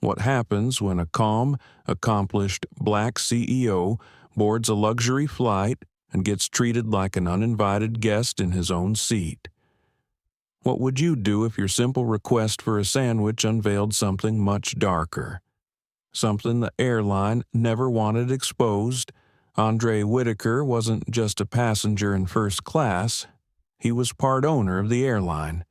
What happens when a calm, accomplished black CEO boards a luxury flight and gets treated like an uninvited guest in his own seat? What would you do if your simple request for a sandwich unveiled something much darker? Something the airline never wanted exposed. André Whitaker wasn't just a passenger in first class. He was part owner of the airline.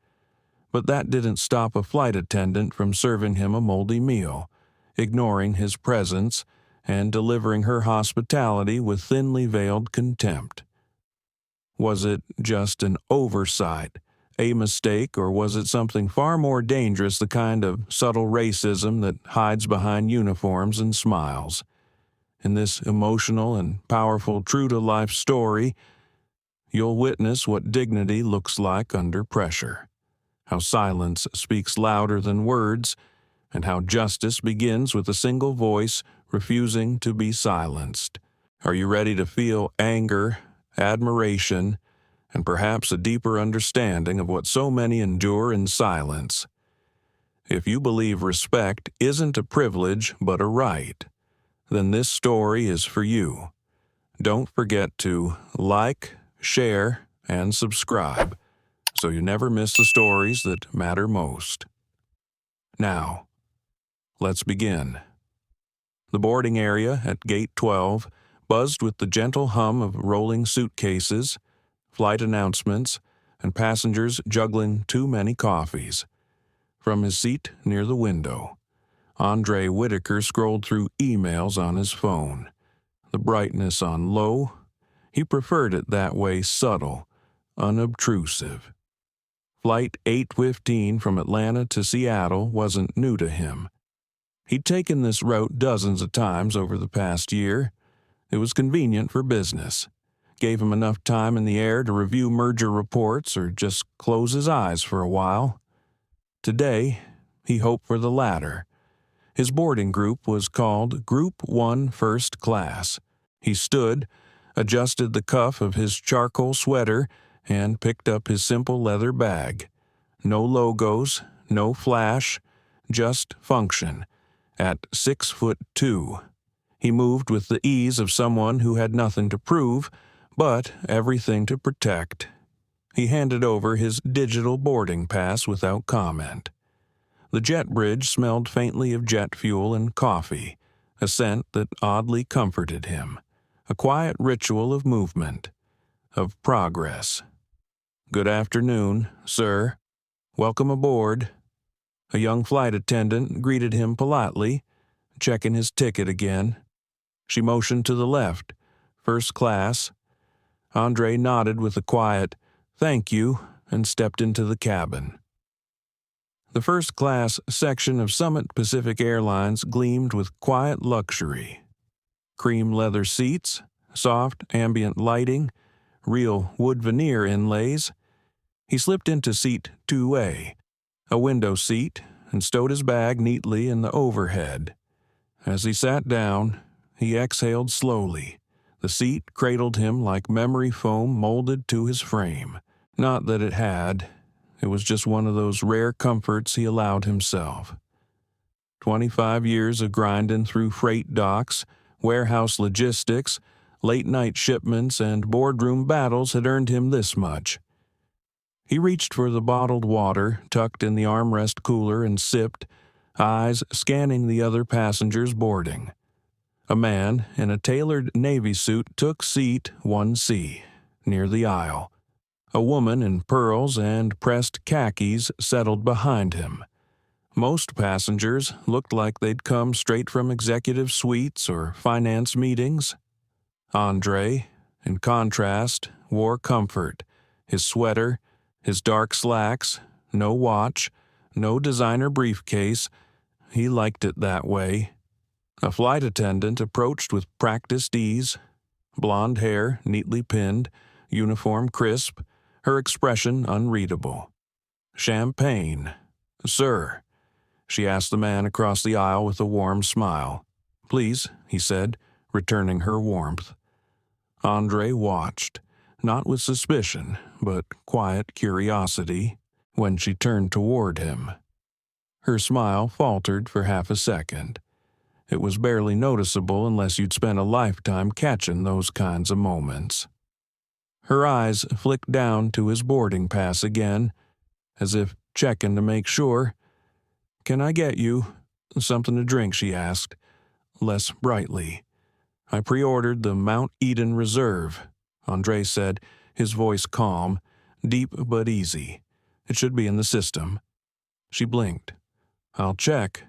But that didn't stop a flight attendant from serving him a moldy meal, ignoring his presence, and delivering her hospitality with thinly veiled contempt. Was it just an oversight, a mistake, or was it something far more dangerous, the kind of subtle racism that hides behind uniforms and smiles? In this emotional and powerful true-to-life story, you'll witness what dignity looks like under pressure, how silence speaks louder than words, and how justice begins with a single voice refusing to be silenced. Are you ready to feel anger, admiration, and perhaps a deeper understanding of what so many endure in silence? If you believe respect isn't a privilege but a right, then this story is for you. Don't forget to like, share, and subscribe so you never miss the stories that matter most. Now, let's begin. The boarding area at Gate 12 buzzed with the gentle hum of rolling suitcases, flight announcements, and passengers juggling too many coffees. From his seat near the window, André Whitaker scrolled through emails on his phone. The brightness on low. He preferred it that way, subtle, unobtrusive. Flight 815 from Atlanta to Seattle wasn't new to him. He'd taken this route dozens of times over the past year. It was convenient for business. Gave him enough time in the air to review merger reports or just close his eyes for a while. Today, he hoped for the latter. His boarding group was called Group 1 First Class. He stood, adjusted the cuff of his charcoal sweater, and picked up his simple leather bag. No logos, no flash, just function. At 6'2", he moved with the ease of someone who had nothing to prove, but everything to protect. He handed over his digital boarding pass without comment. The jet bridge smelled faintly of jet fuel and coffee, a scent that oddly comforted him, a quiet ritual of movement, of progress. "Good afternoon, sir. Welcome aboard." A young flight attendant greeted him politely, checking his ticket again. She motioned to the left, first class. André nodded with a quiet, "Thank you," and stepped into the cabin. The first-class section of Summit Pacific Airlines gleamed with quiet luxury. Cream leather seats, soft ambient lighting, real wood veneer inlays. He slipped into seat 2A, a window seat, and stowed his bag neatly in the overhead. As he sat down, he exhaled slowly. The seat cradled him like memory foam molded to his frame. Not that it had. It was just one of those rare comforts he allowed himself. 25 years of grinding through freight docks, warehouse logistics, late-night shipments, and boardroom battles had earned him this much. He reached for the bottled water tucked in the armrest cooler and sipped, eyes scanning the other passengers boarding. A man in a tailored Navy suit took seat 1C, near the aisle. A woman in pearls and pressed khakis settled behind him. Most passengers looked like they'd come straight from executive suites or finance meetings. André, in contrast, wore comfort. His sweater, his dark slacks, no watch, no designer briefcase. He liked it that way. A flight attendant approached with practiced ease, blonde hair neatly pinned, uniform crisp, her expression unreadable. "Champagne, sir," she asked the man across the aisle with a warm smile. "Please," he said, returning her warmth. André watched, not with suspicion, but quiet curiosity, when she turned toward him. Her smile faltered for half a second. It was barely noticeable unless you'd spent a lifetime catching those kinds of moments. Her eyes flicked down to his boarding pass again, as if checking to make sure. "Can I get you something to drink?" she asked, less brightly. "I pre-ordered the Mount Eden Reserve," André said, his voice calm, deep but easy. "It should be in the system." She blinked. "I'll check."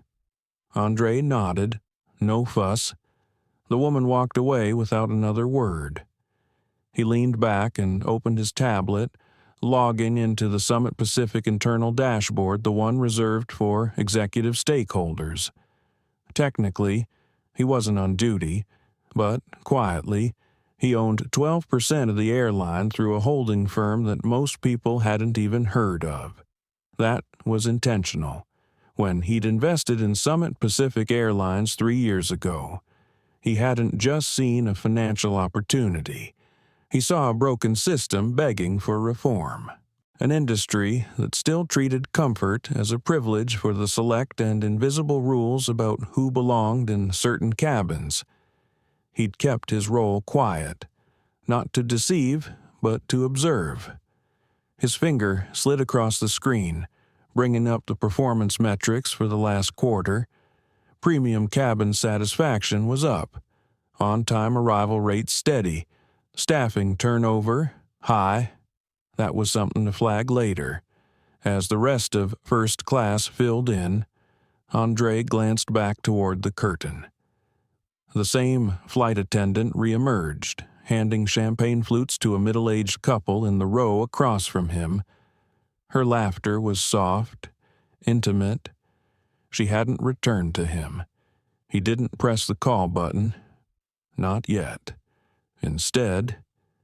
André nodded. No fuss. The woman walked away without another word. He leaned back and opened his tablet, logging into the Summit Pacific internal dashboard, the one reserved for executive stakeholders. Technically, he wasn't on duty, but quietly, he owned 12% of the airline through a holding firm that most people hadn't even heard of. That was intentional. When he'd invested in Summit Pacific Airlines 3 years ago, he hadn't just seen a financial opportunity. He saw a broken system begging for reform. An industry that still treated comfort as a privilege for the select and invisible rules about who belonged in certain cabins. He'd kept his role quiet, not to deceive, but to observe. His finger slid across the screen, bringing up the performance metrics for the last quarter. Premium cabin satisfaction was up, on-time arrival rates steady, staffing turnover high. That was something to flag later. As the rest of first class filled in, André glanced back toward the curtain. The same flight attendant reemerged, handing champagne flutes to a middle-aged couple in the row across from him. Her laughter was soft, intimate. She hadn't returned to him. He didn't press the call button. Not yet. Instead,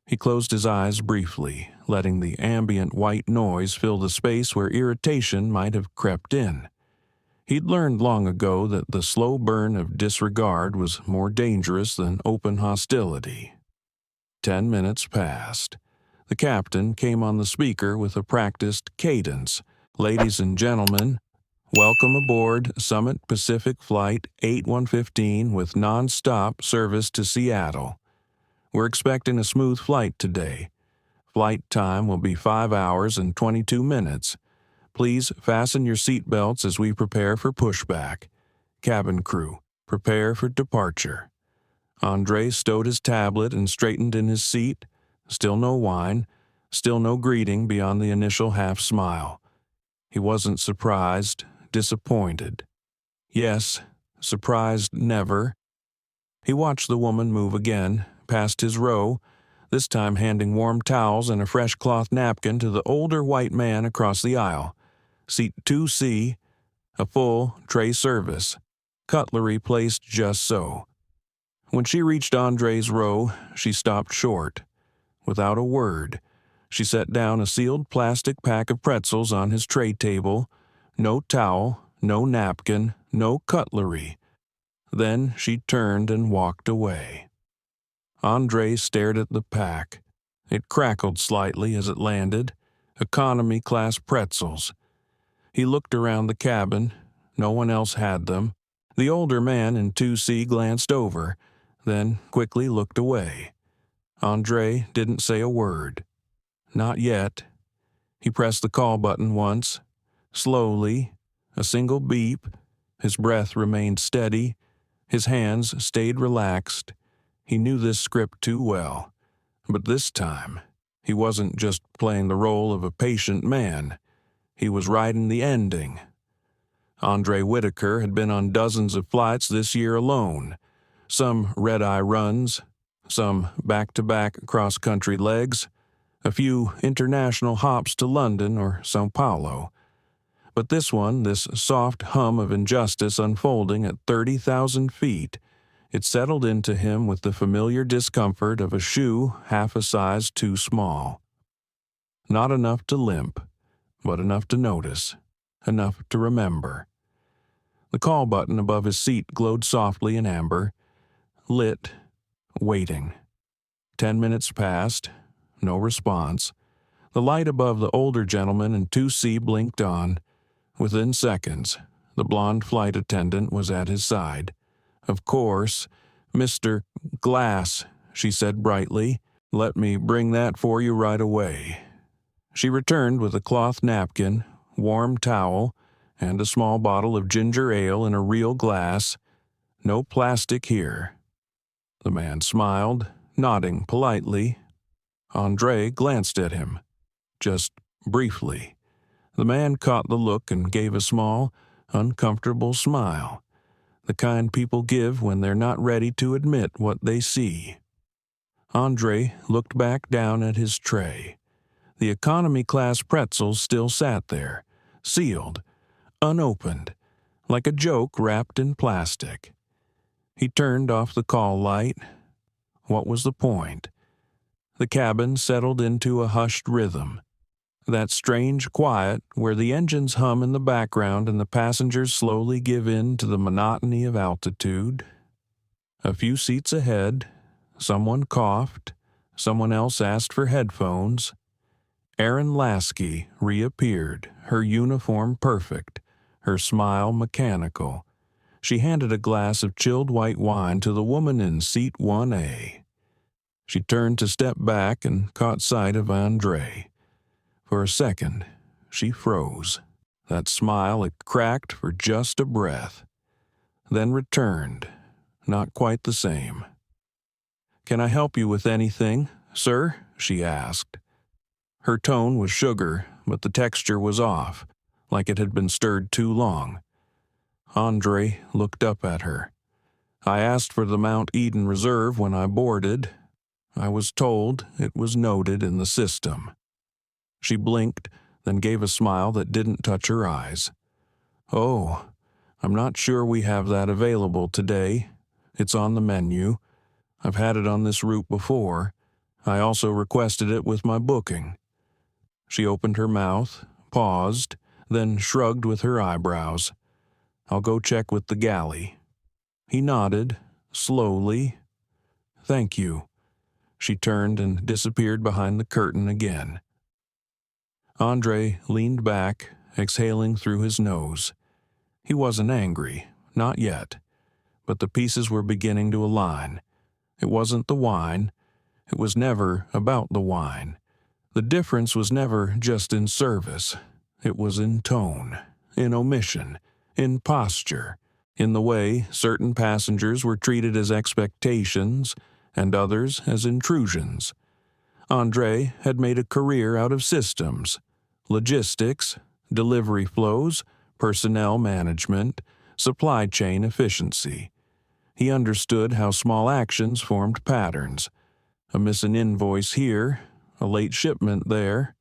he closed his eyes briefly, letting the ambient white noise fill the space where irritation might have crept in. He'd learned long ago that the slow burn of disregard was more dangerous than open hostility. 10 minutes passed. The captain came on the speaker with a practiced cadence. "Ladies and gentlemen, welcome aboard Summit Pacific Flight 8115 with non-stop service to Seattle. We're expecting a smooth flight today. Flight time will be 5 hours and 22 minutes. Please fasten your seat belts as we prepare for pushback. Cabin crew, prepare for departure." André stowed his tablet and straightened in his seat. Still no whine, still no greeting beyond the initial half-smile. He wasn't surprised, disappointed. Yes, surprised never. He watched the woman move again, past his row, this time handing warm towels and a fresh cloth napkin to the older white man across the aisle. Seat 2C, a full tray service, cutlery placed just so. When she reached André's row, she stopped short. Without a word, she set down a sealed plastic pack of pretzels on his tray table. No towel, no napkin, no cutlery. Then she turned and walked away. André stared at the pack. It crackled slightly as it landed. Economy-class pretzels. He looked around the cabin. No one else had them. The older man in 2C glanced over, then quickly looked away. André didn't say a word. Not yet. He pressed the call button once. Slowly, a single beep. His breath remained steady. His hands stayed relaxed. He knew this script too well. But this time, he wasn't just playing the role of a patient man. He was writing the ending. André Whitaker had been on dozens of flights this year alone. Some red-eye runs, some back-to-back cross-country legs, a few international hops to London or Sao Paulo. But this one, this soft hum of injustice unfolding at 30,000 feet, it settled into him with the familiar discomfort of a shoe half a size too small. Not enough to limp, but enough to notice, enough to remember. The call button above his seat glowed softly in amber, lit, waiting. 10 minutes passed, no response. The light above the older gentleman in 2C blinked on. Within seconds, The blonde flight attendant was at his side. "Of course. Mr. Glass," she said brightly. "Let me bring that for you right away." She returned with a cloth napkin, warm towel, and a small bottle of ginger ale in a real glass. "No plastic here." The man smiled, nodding politely. André glanced at him, just briefly. The man caught the look and gave a small, uncomfortable smile, the kind people give when they're not ready to admit what they see. André looked back down at his tray. The economy-class pretzels still sat there, sealed, unopened, like a joke wrapped in plastic. He turned off the call light. What was the point? The cabin settled into a hushed rhythm. That strange quiet where the engines hum in the background and the passengers slowly give in to the monotony of altitude. A few seats ahead, someone coughed, someone else asked for headphones. Erin Lasky reappeared, her uniform perfect, her smile mechanical. She handed a glass of chilled white wine to the woman in seat 1A. She turned to step back and caught sight of André. For a second, she froze. That smile had cracked for just a breath, then returned, not quite the same. "Can I help you with anything, sir?" she asked. Her tone was sugar, but the texture was off, like it had been stirred too long. André looked up at her. "I asked for the Mount Eden Reserve when I boarded. I was told it was noted in the system." She blinked, then gave a smile that didn't touch her eyes. "Oh, I'm not sure we have that available today. It's on the menu. I've had it on this route before. I also requested it with my booking." She opened her mouth, paused, then shrugged with her eyebrows. "I'll go check with the galley." He nodded, slowly. "Thank you." She turned and disappeared behind the curtain again. André leaned back, exhaling through his nose. He wasn't angry, not yet, but the pieces were beginning to align. It wasn't the wine. It was never about the wine. The difference was never just in service. It was in tone, in omission, in posture, in the way certain passengers were treated as expectations and others as intrusions. André had made a career out of systems, logistics, delivery flows, personnel management, supply chain efficiency. He understood how small actions formed patterns. A missing invoice here, a late shipment there.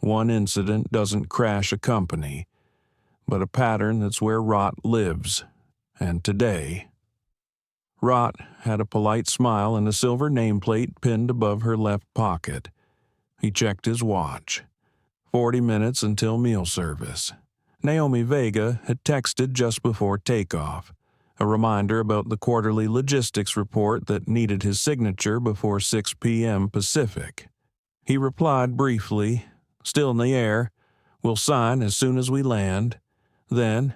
One incident doesn't crash a company, but a pattern that's where rot lives. And today, Rot had a polite smile and a silver nameplate pinned above her left pocket. He checked his watch. 40 minutes until meal service. Naomi Vega had texted just before takeoff, a reminder about the quarterly logistics report that needed his signature before 6 p.m. Pacific. He replied briefly, "Still in the air. We'll sign as soon as we land." Then,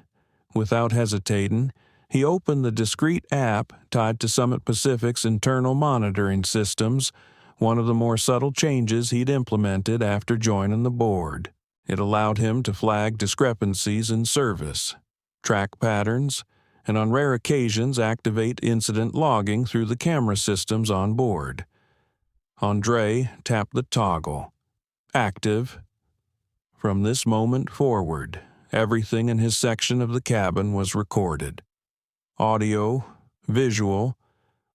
without hesitating, he opened the discrete app tied to Summit Pacific's internal monitoring systems, one of the more subtle changes he'd implemented after joining the board. It allowed him to flag discrepancies in service, track patterns, and on rare occasions activate incident logging through the camera systems on board. André tapped the toggle. Active. From this moment forward, everything in his section of the cabin was recorded. Audio, visual,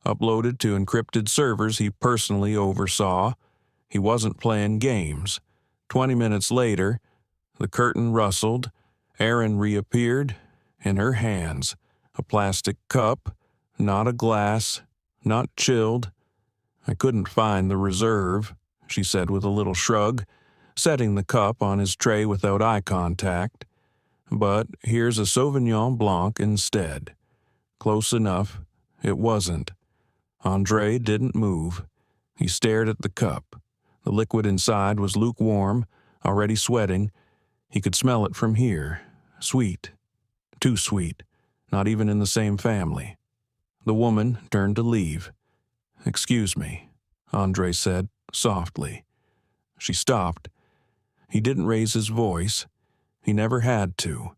uploaded to encrypted servers he personally oversaw. He wasn't playing games. 20 minutes later, the curtain rustled, Erin reappeared, in her hands, a plastic cup, not a glass, not chilled. "I couldn't find the reserve," she said with a little shrug, setting the cup on his tray without eye contact. "But here's a Sauvignon Blanc instead." Close enough, it wasn't. André didn't move. He stared at the cup. The liquid inside was lukewarm, already sweating. He could smell it from here. Sweet. Too sweet, not even in the same family. The woman turned to leave. "Excuse me," André said, softly. She stopped. He didn't raise his voice. He never had to.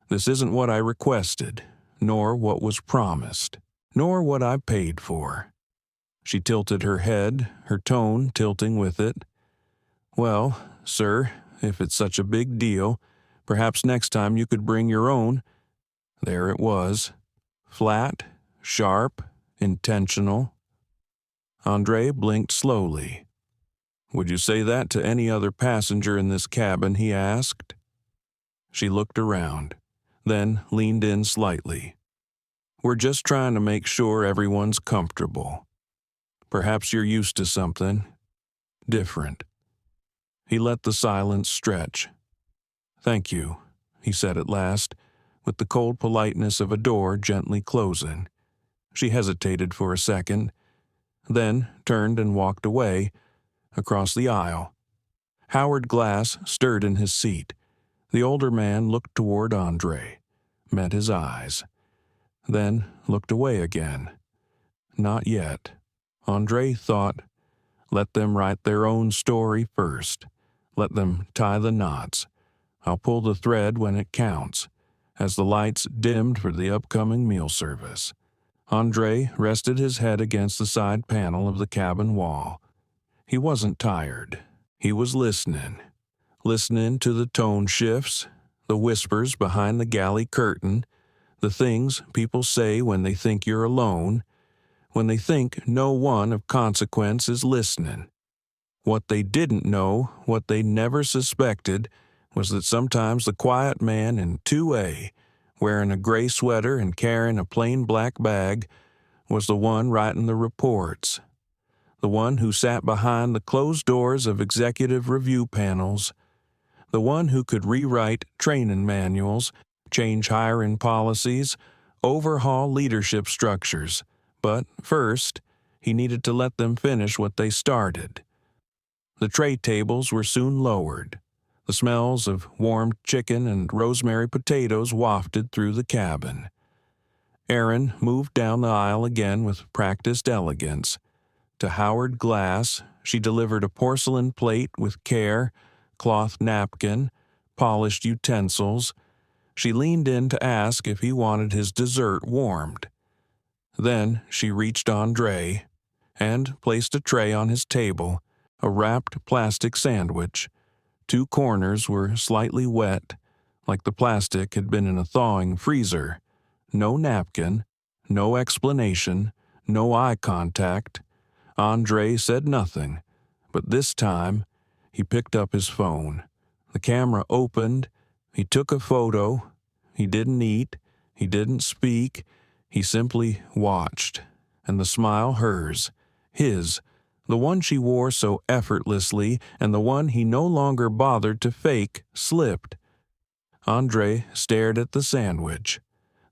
"This isn't what I requested, nor what was promised, nor what I paid for." She tilted her head, her tone tilting with it. "Well, sir, if it's such a big deal, perhaps next time you could bring your own." There it was. Flat, sharp, intentional. André blinked slowly. "Would you say that to any other passenger in this cabin?" he asked. She looked around, then leaned in slightly. "We're just trying to make sure everyone's comfortable. Perhaps you're used to something different." He let the silence stretch. "Thank you," he said at last, with the cold politeness of a door gently closing. She hesitated for a second, then turned and walked away, across the aisle. Howard Glass stirred in his seat. The older man looked toward André, met his eyes, then looked away again. Not yet. André thought, let them write their own story first. Let them tie the knots. I'll pull the thread when it counts, as the lights dimmed for the upcoming meal service. André rested his head against the side panel of the cabin wall. He wasn't tired. He was listening to the tone shifts, the whispers behind the galley curtain, the things people say when they think you're alone, when they think no one of consequence is listening. What they didn't know, what they never suspected, was that sometimes the quiet man in 2A, wearing a gray sweater and carrying a plain black bag, was the one writing the reports. The one who sat behind the closed doors of executive review panels. The one who could rewrite training manuals, change hiring policies, overhaul leadership structures. But first, he needed to let them finish what they started. The tray tables were soon lowered. The smells of warmed chicken and rosemary potatoes wafted through the cabin. Erin moved down the aisle again with practiced elegance. To Howard Glass, she delivered a porcelain plate with care, cloth napkin, polished utensils. She leaned in to ask if he wanted his dessert warmed. Then she reached André and placed a tray on his table, a wrapped plastic sandwich. 2 corners were slightly wet, like the plastic had been in a thawing freezer. No napkin, no explanation, no eye contact. André said nothing, but this time he picked up his phone. The camera opened. He took a photo. He didn't eat. He didn't speak. He simply watched, and the smile hers, his, the one she wore so effortlessly and the one he no longer bothered to fake, slipped. André stared at the sandwich.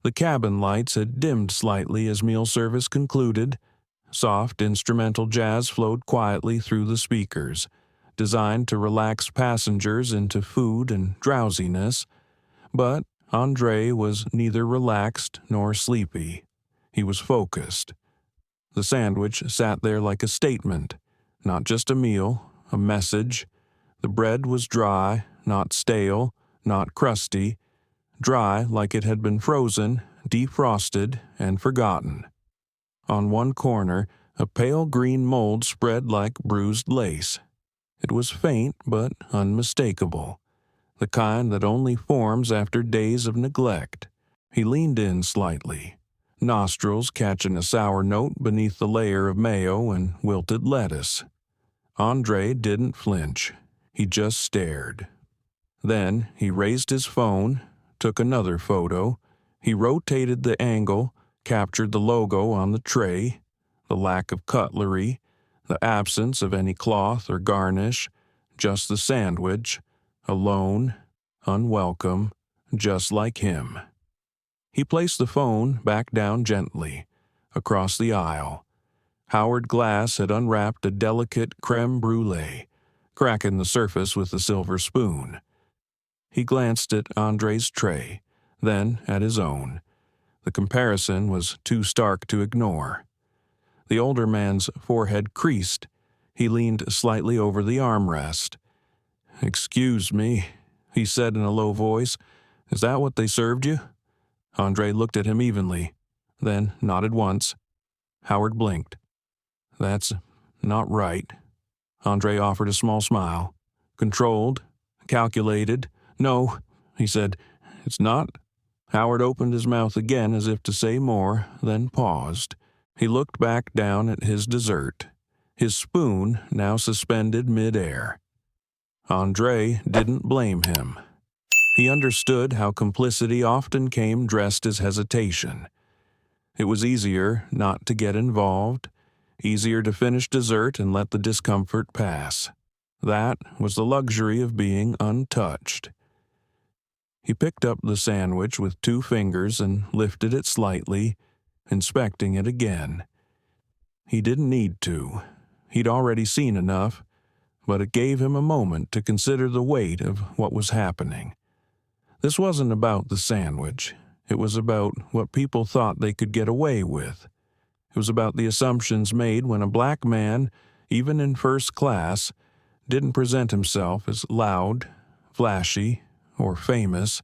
The cabin lights had dimmed slightly as meal service concluded. Soft instrumental jazz flowed quietly through the speakers, designed to relax passengers into food and drowsiness. But André was neither relaxed nor sleepy. He was focused. The sandwich sat there like a statement, not just a meal, a message. The bread was dry, not stale, not crusty, dry like it had been frozen, defrosted, and forgotten. On one corner, a pale green mold spread like bruised lace. It was faint but unmistakable, the kind that only forms after days of neglect. He leaned in slightly, nostrils catching a sour note beneath the layer of mayo and wilted lettuce. André didn't flinch. He just stared. Then he raised his phone, took another photo. He rotated the angle, captured the logo on the tray, the lack of cutlery, the absence of any cloth or garnish, just the sandwich, alone, unwelcome, just like him. He placed the phone back down gently, across the aisle. Howard Glass had unwrapped a delicate creme brulee, cracking the surface with a silver spoon. He glanced at André's tray, then at his own. The comparison was too stark to ignore. The older man's forehead creased. He leaned slightly over the armrest. "Excuse me," he said in a low voice. "Is that what they served you?" André looked at him evenly, then nodded once. Howard blinked. "That's not right." André offered a small smile. "Controlled, calculated. No," he said, "it's not." Howard opened his mouth again as if to say more, then paused. He looked back down at his dessert, his spoon now suspended mid-air. André didn't blame him. He understood how complicity often came dressed as hesitation. It was easier not to get involved, easier to finish dessert and let the discomfort pass. That was the luxury of being untouched. He picked up the sandwich with 2 fingers and lifted it slightly, inspecting it again. He didn't need to. He'd already seen enough, but it gave him a moment to consider the weight of what was happening. This wasn't about the sandwich. It was about what people thought they could get away with. It was about the assumptions made when a black man, even in first class, didn't present himself as loud, flashy, or famous,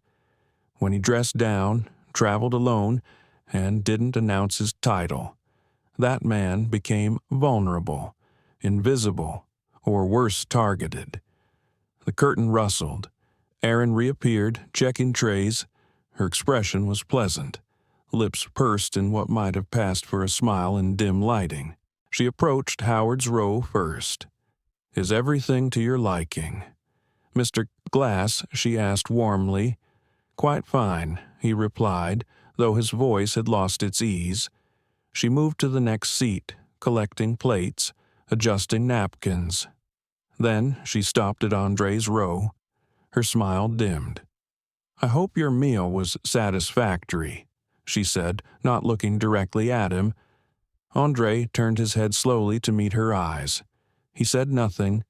when he dressed down, traveled alone, and didn't announce his title. That man became vulnerable, invisible, or worse, targeted. The curtain rustled. Erin reappeared, checking trays. Her expression was pleasant, lips pursed in what might have passed for a smile in dim lighting. She approached Howard's row first. "Is everything to your liking?" "Mr. Glass," she asked warmly. "Quite fine," he replied, though his voice had lost its ease. She moved to the next seat, collecting plates, adjusting napkins. Then she stopped at André's row. Her smile dimmed. "I hope your meal was satisfactory," she said, not looking directly at him. André turned his head slowly to meet her eyes. He said nothing.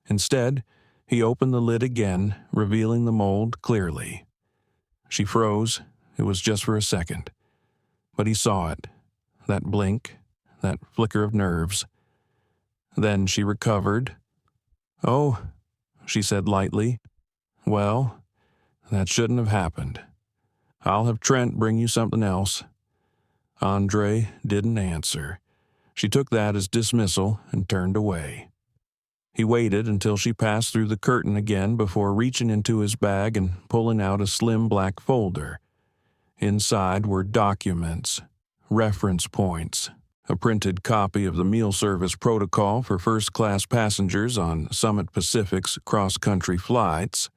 Instead, he opened the lid again, revealing the mold clearly. She froze. It was just for a second. But he saw it. That blink, that flicker of nerves. Then she recovered. "Oh," she said lightly. "Well, that shouldn't have happened. I'll have Trent bring you something else." André didn't answer. She took that as dismissal and turned away. He waited until she passed through the curtain again before reaching into his bag and pulling out a slim black folder. Inside were documents, reference points, a printed copy of the meal service protocol for first-class passengers on Summit Pacific's cross-country flights.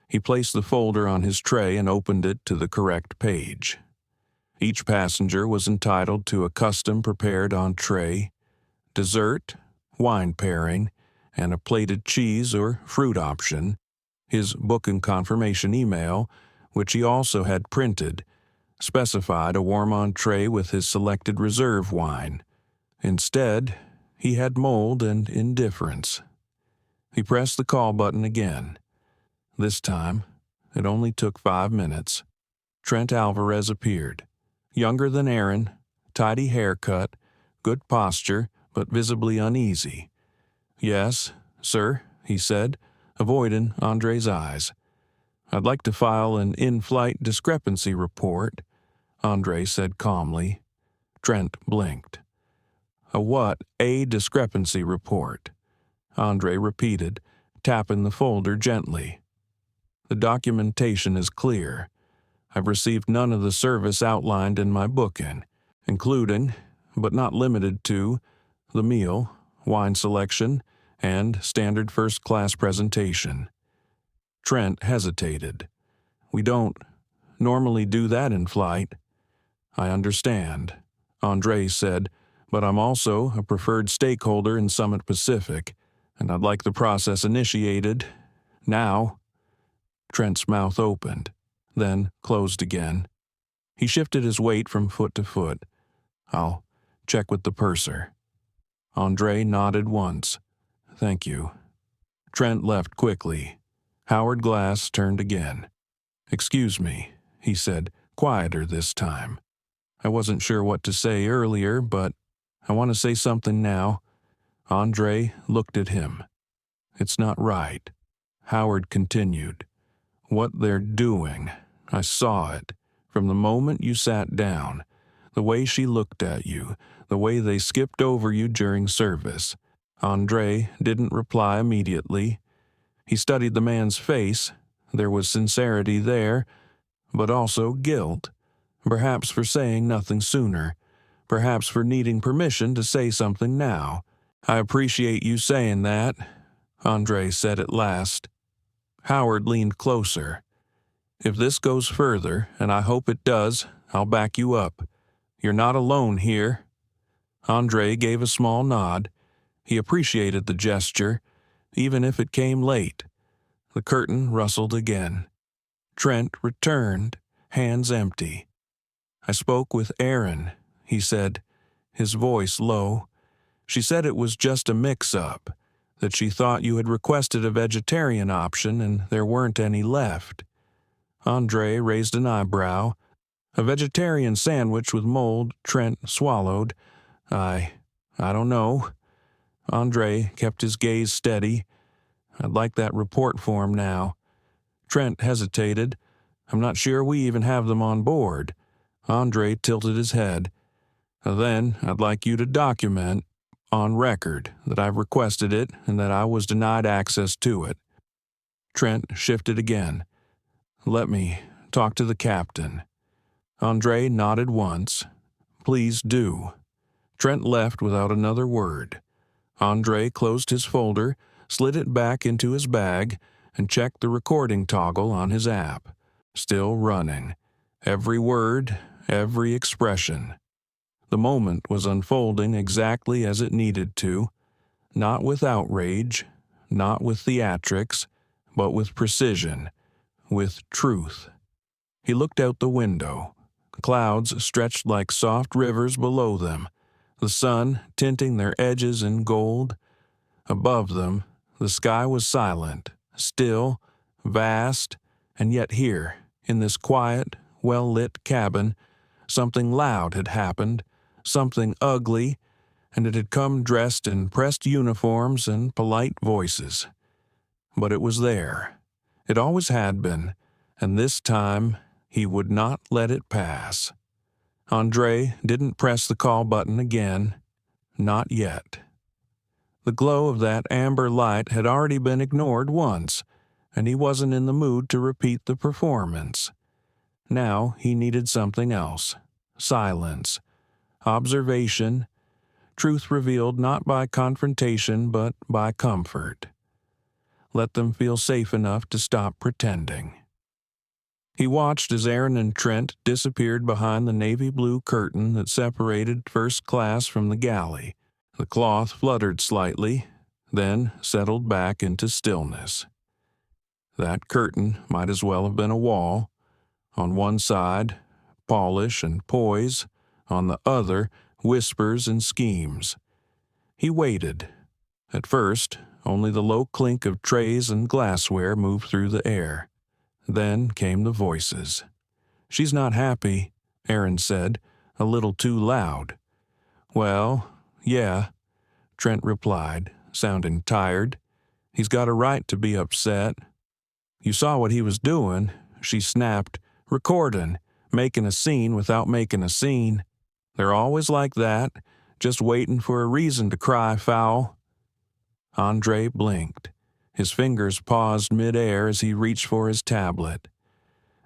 He placed the folder on his tray and opened it to the correct page. Each passenger was entitled to a custom-prepared entree, dessert, wine pairing, and a plated cheese or fruit option. His booking confirmation email, which he also had printed, specified a warm entree with his selected reserve wine. Instead, he had mold and indifference. He pressed the call button again. This time, it only took 5 minutes. Trent Alvarez appeared. Younger than Erin, tidy haircut, good posture, but visibly uneasy. "Yes, sir," he said, avoiding André's eyes. "I'd like to file an in-flight discrepancy report," André said calmly. Trent blinked. "A what? A discrepancy report," André repeated, tapping the folder gently. "The documentation is clear. I've received none of the service outlined in my booking, including, but not limited to, the meal, wine selection, and standard first-class presentation." Trent hesitated. "We don't normally do that in flight." "I understand," André said, "but I'm also a preferred stakeholder in Summit Pacific, and I'd like the process initiated now." Trent's mouth opened, then closed again. He shifted his weight from foot to foot. "I'll check with the purser." André nodded once. "Thank you." Trent left quickly. Howard Glass turned again. "Excuse me," he said, quieter this time. I wasn't sure what to say earlier, but I want to say something now. André looked at him. It's not right. Howard continued. What they're doing. I saw it. From the moment you sat down. The way she looked at you. The way they skipped over you during service. André didn't reply immediately. He studied the man's face. There was sincerity there, but also guilt. Perhaps for saying nothing sooner. Perhaps for needing permission to say something now. I appreciate you saying that, André said at last. Howard leaned closer. If this goes further, and I hope it does, I'll back you up. You're not alone here. André gave a small nod. He appreciated the gesture, even if it came late. The curtain rustled again. Trent returned, hands empty. I spoke with Erin, he said, his voice low. She said it was just a mix-up, that she thought you had requested a vegetarian option and there weren't any left. André raised an eyebrow. A vegetarian sandwich with mold, Trent swallowed. I don't know. André kept his gaze steady. I'd like that report form now. Trent hesitated. I'm not sure we even have them on board. André tilted his head. Then I'd like you to document, on record, that I've requested it and that I was denied access to it. Trent shifted again. Let me talk to the captain. André nodded once. Please do. Trent left without another word. André closed his folder, slid it back into his bag, and checked the recording toggle on his app. Still running. Every word, every expression. The moment was unfolding exactly as it needed to, not with outrage, not with theatrics, but with precision, with truth. He looked out the window. Clouds stretched like soft rivers below them, the sun tinting their edges in gold. Above them, the sky was silent, still, vast, and yet here, in this quiet, well-lit cabin, something loud had happened, something ugly, and it had come dressed in pressed uniforms and polite voices. But it was there. It always had been, and this time he would not let it pass. André didn't press the call button again. Not yet. The glow of that amber light had already been ignored once, and he wasn't in the mood to repeat the performance. Now he needed something else. Silence. Observation. Truth revealed not by confrontation but by comfort. Let them feel safe enough to stop pretending. He watched as Erin and Trent disappeared behind the navy blue curtain that separated first class from the galley. The cloth fluttered slightly, then settled back into stillness. That curtain might as well have been a wall. On one side, polish and poise. On the other, whispers and schemes. He waited. At first, only the low clink of trays and glassware moved through the air. Then came the voices. She's not happy, Erin said, a little too loud. Well, yeah, Trent replied, sounding tired. He's got a right to be upset. You saw what he was doing, she snapped, recording, making a scene without making a scene. They're always like that, just waiting for a reason to cry foul. André blinked. His fingers paused mid-air as he reached for his tablet.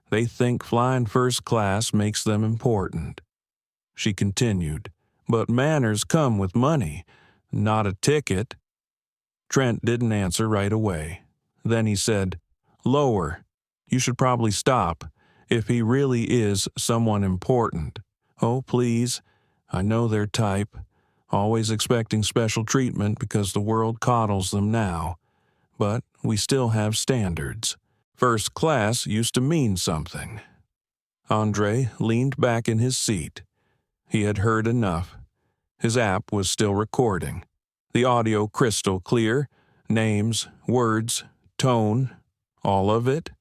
They think flying first class makes them important. She continued, but manners come with money, not a ticket. Trent didn't answer right away. Then he said, Lower. You should probably stop, if he really is someone important. Oh, please. I know their type. Always expecting special treatment because the world coddles them now. But we still have standards. First class used to mean something. André leaned back in his seat. He had heard enough. His app was still recording. The audio crystal clear. Names, words, tone, all of it.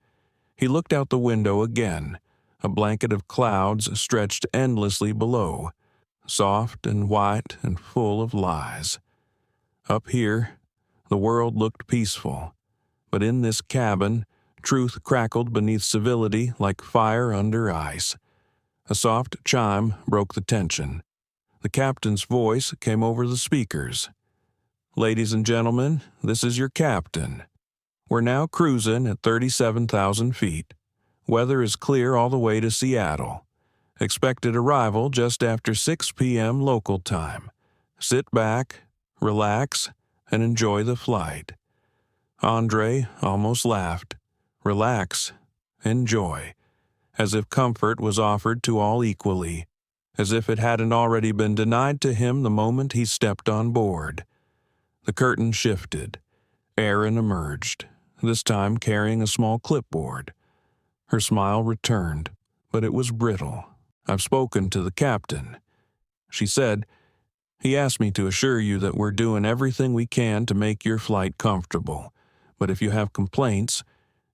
He looked out the window again. A blanket of clouds stretched endlessly below, soft and white and full of lies. Up here, the world looked peaceful, but in this cabin, truth crackled beneath civility like fire under ice. A soft chime broke the tension. The captain's voice came over the speakers. "Ladies and gentlemen, this is your captain. We're now cruising at 37,000 feet. Weather is clear all the way to Seattle. Expected arrival just after 6 p.m. local time. Sit back, relax, and enjoy the flight." André almost laughed. Relax, enjoy. As if comfort was offered to all equally. As if it hadn't already been denied to him the moment he stepped on board. The curtain shifted. Erin emerged, this time carrying a small clipboard. Her smile returned, but it was brittle. "I've spoken to the captain," she said. "He asked me to assure you that we're doing everything we can to make your flight comfortable. But if you have complaints,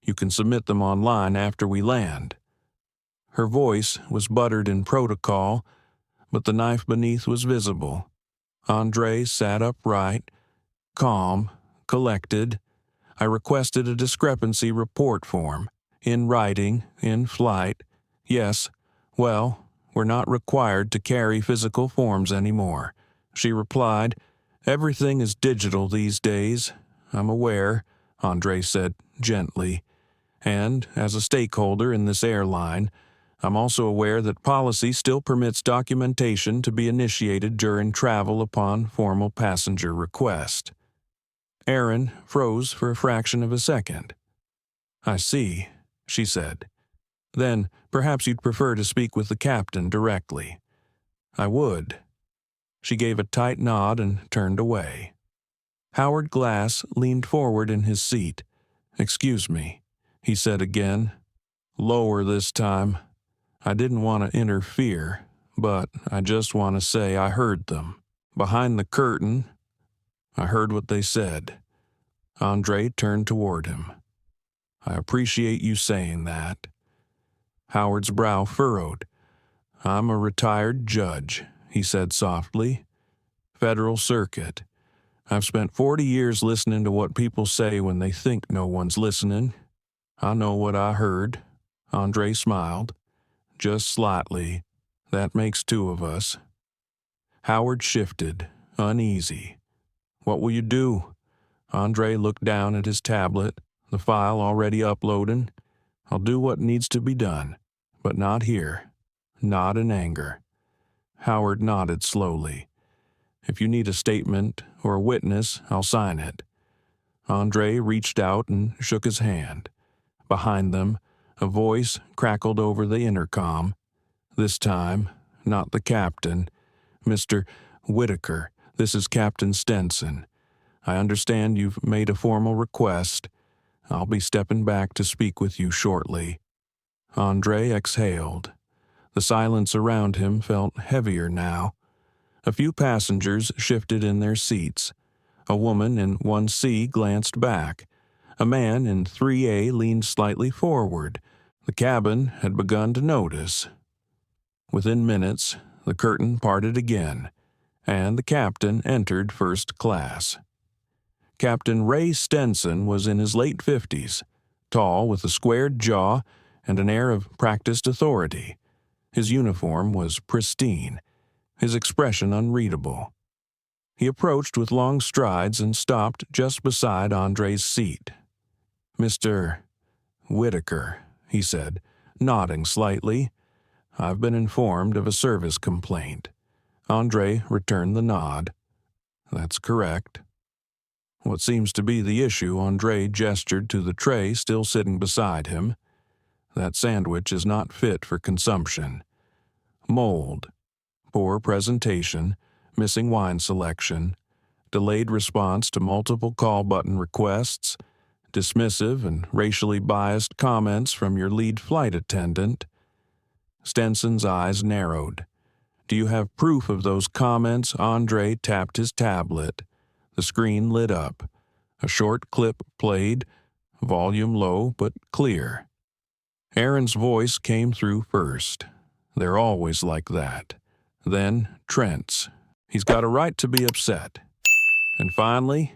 you can submit them online after we land." Her voice was buttered in protocol, but the knife beneath was visible. André sat upright, calm, collected. "I requested a discrepancy report form. In writing, in flight. Yes, well, we're not required to carry physical forms anymore," she replied. "Everything is digital these days. I'm aware," André said gently. "And, as a stakeholder in this airline, I'm also aware that policy still permits documentation to be initiated during travel upon formal passenger request." Erin froze for a fraction of a second. "I see," she said. "Then perhaps you'd prefer to speak with the captain directly." "I would." She gave a tight nod and turned away. Howard Glass leaned forward in his seat. "Excuse me," he said again. "Lower this time. I didn't want to interfere, but I just want to say I heard them. Behind the curtain, I heard what they said." André turned toward him. "I appreciate you saying that." Howard's brow furrowed. "I'm a retired judge," he said softly. "Federal Circuit. I've spent 40 years listening to what people say when they think no one's listening. I know what I heard." André smiled. "Just slightly. That makes two of us." Howard shifted, uneasy. "What will you do?" André looked down at his tablet, the file already uploading. "I'll do what needs to be done, but not here. Not in anger." Howard nodded slowly. "If you need a statement or a witness, I'll sign it." André reached out and shook his hand. Behind them, a voice crackled over the intercom. This time, not the captain. "Mr. Whitaker, this is Captain Stenson. I understand you've made a formal request. I'll be stepping back to speak with you shortly." André exhaled. The silence around him felt heavier now. A few passengers shifted in their seats. A woman in 1C glanced back. A man in 3A leaned slightly forward. The cabin had begun to notice. Within minutes, the curtain parted again, and the captain entered first class. Captain Ray Stenson was in his late 50s, tall with a squared jaw and an air of practiced authority. His uniform was pristine, his expression unreadable. He approached with long strides and stopped just beside André's seat. "Mr. Whitaker," he said, nodding slightly. "I've been informed of a service complaint." André returned the nod. "That's correct." "What seems to be the issue?" André gestured to the tray still sitting beside him. "That sandwich is not fit for consumption. Mold, poor presentation, missing wine selection, delayed response to multiple call button requests, dismissive and racially biased comments from your lead flight attendant." Stenson's eyes narrowed. "Do you have proof of those comments?" André tapped his tablet. The screen lit up. A short clip played, volume low but clear. Aaron's voice came through first. They're always like that. Then Trent's. He's got a right to be upset. And finally,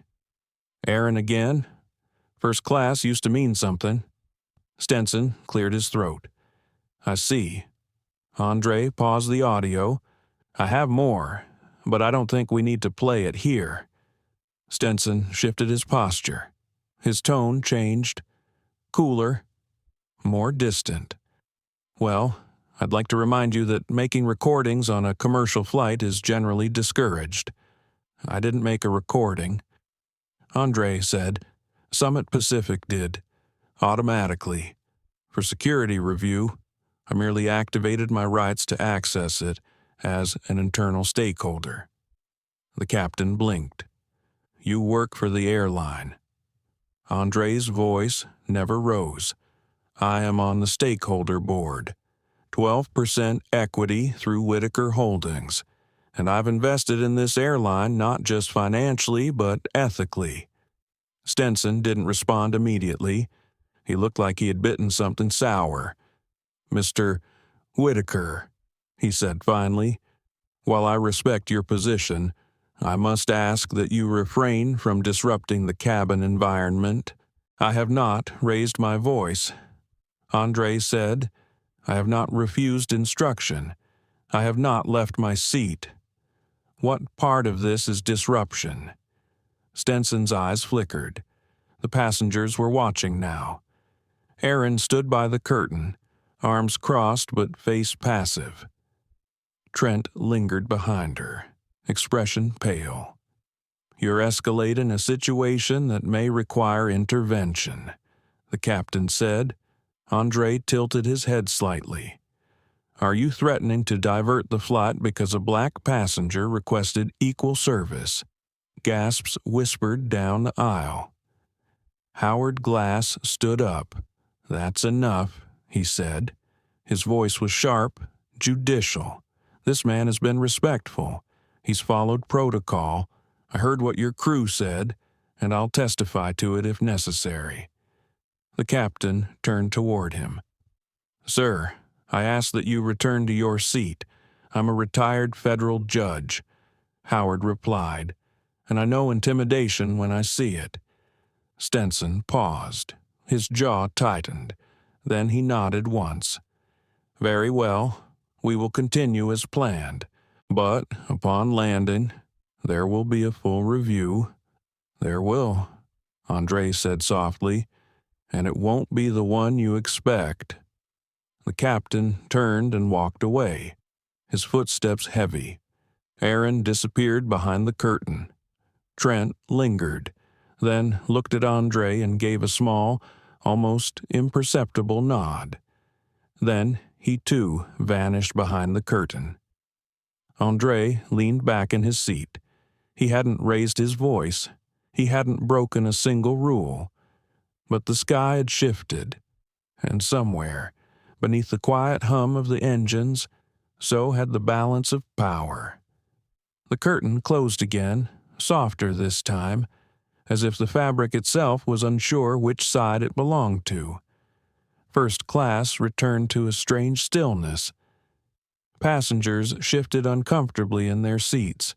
Aaron again. First class used to mean something. Stenson cleared his throat. I see. André paused the audio. I have more, but I don't think we need to play it here. Stenson shifted his posture. His tone changed. Cooler. More distant. Well, I'd like to remind you that making recordings on a commercial flight is generally discouraged. I didn't make a recording. André said, Summit Pacific did. Automatically. For security review, I merely activated my rights to access it as an internal stakeholder. The captain blinked. You work for the airline. André's voice never rose. I am on the stakeholder board. 12% equity through Whitaker Holdings. And I've invested in this airline not just financially, but ethically. Stenson didn't respond immediately. He looked like he had bitten something sour. Mr. Whitaker, he said finally, while I respect your position, I must ask that you refrain from disrupting the cabin environment. I have not raised my voice. André said, I have not refused instruction. I have not left my seat. What part of this is disruption? Stenson's eyes flickered. The passengers were watching now. Aaron stood by the curtain, arms crossed but face passive. Trent lingered behind her, expression pale. You're escalating a situation that may require intervention, the captain said. André tilted his head slightly. Are you threatening to divert the flight because a black passenger requested equal service? Gasps whispered down the aisle. Howard Glass stood up. That's enough, he said. His voice was sharp, judicial. This man has been respectful. He's followed protocol. I heard what your crew said, and I'll testify to it if necessary. The captain turned toward him. Sir, I ask that you return to your seat. I'm a retired federal judge, Howard replied, and I know intimidation when I see it. Stenson paused. His jaw tightened. Then he nodded once. Very well. We will continue as planned. But upon landing, there will be a full review. There will, André said softly, and it won't be the one you expect. The captain turned and walked away, his footsteps heavy. Aaron disappeared behind the curtain. Trent lingered, then looked at André and gave a small, almost imperceptible nod. Then he too vanished behind the curtain. André leaned back in his seat. He hadn't raised his voice. He hadn't broken a single rule. But the sky had shifted, and somewhere, beneath the quiet hum of the engines, so had the balance of power. The curtain closed again, softer this time, as if the fabric itself was unsure which side it belonged to. First class returned to a strange stillness. Passengers shifted uncomfortably in their seats.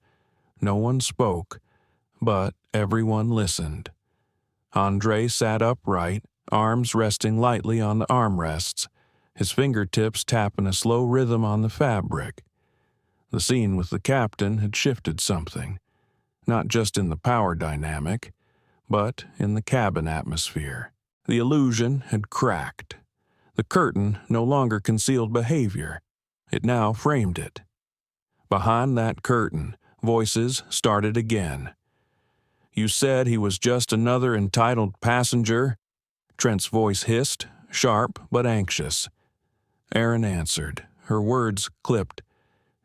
No one spoke, but everyone listened. André sat upright, arms resting lightly on the armrests, his fingertips tapping a slow rhythm on the fabric. The scene with the captain had shifted something, not just in the power dynamic, but in the cabin atmosphere. The illusion had cracked. The curtain no longer concealed behavior. It now framed it. Behind that curtain, voices started again. You said he was just another entitled passenger? Trent's voice hissed, sharp but anxious. Aaron answered, her words clipped.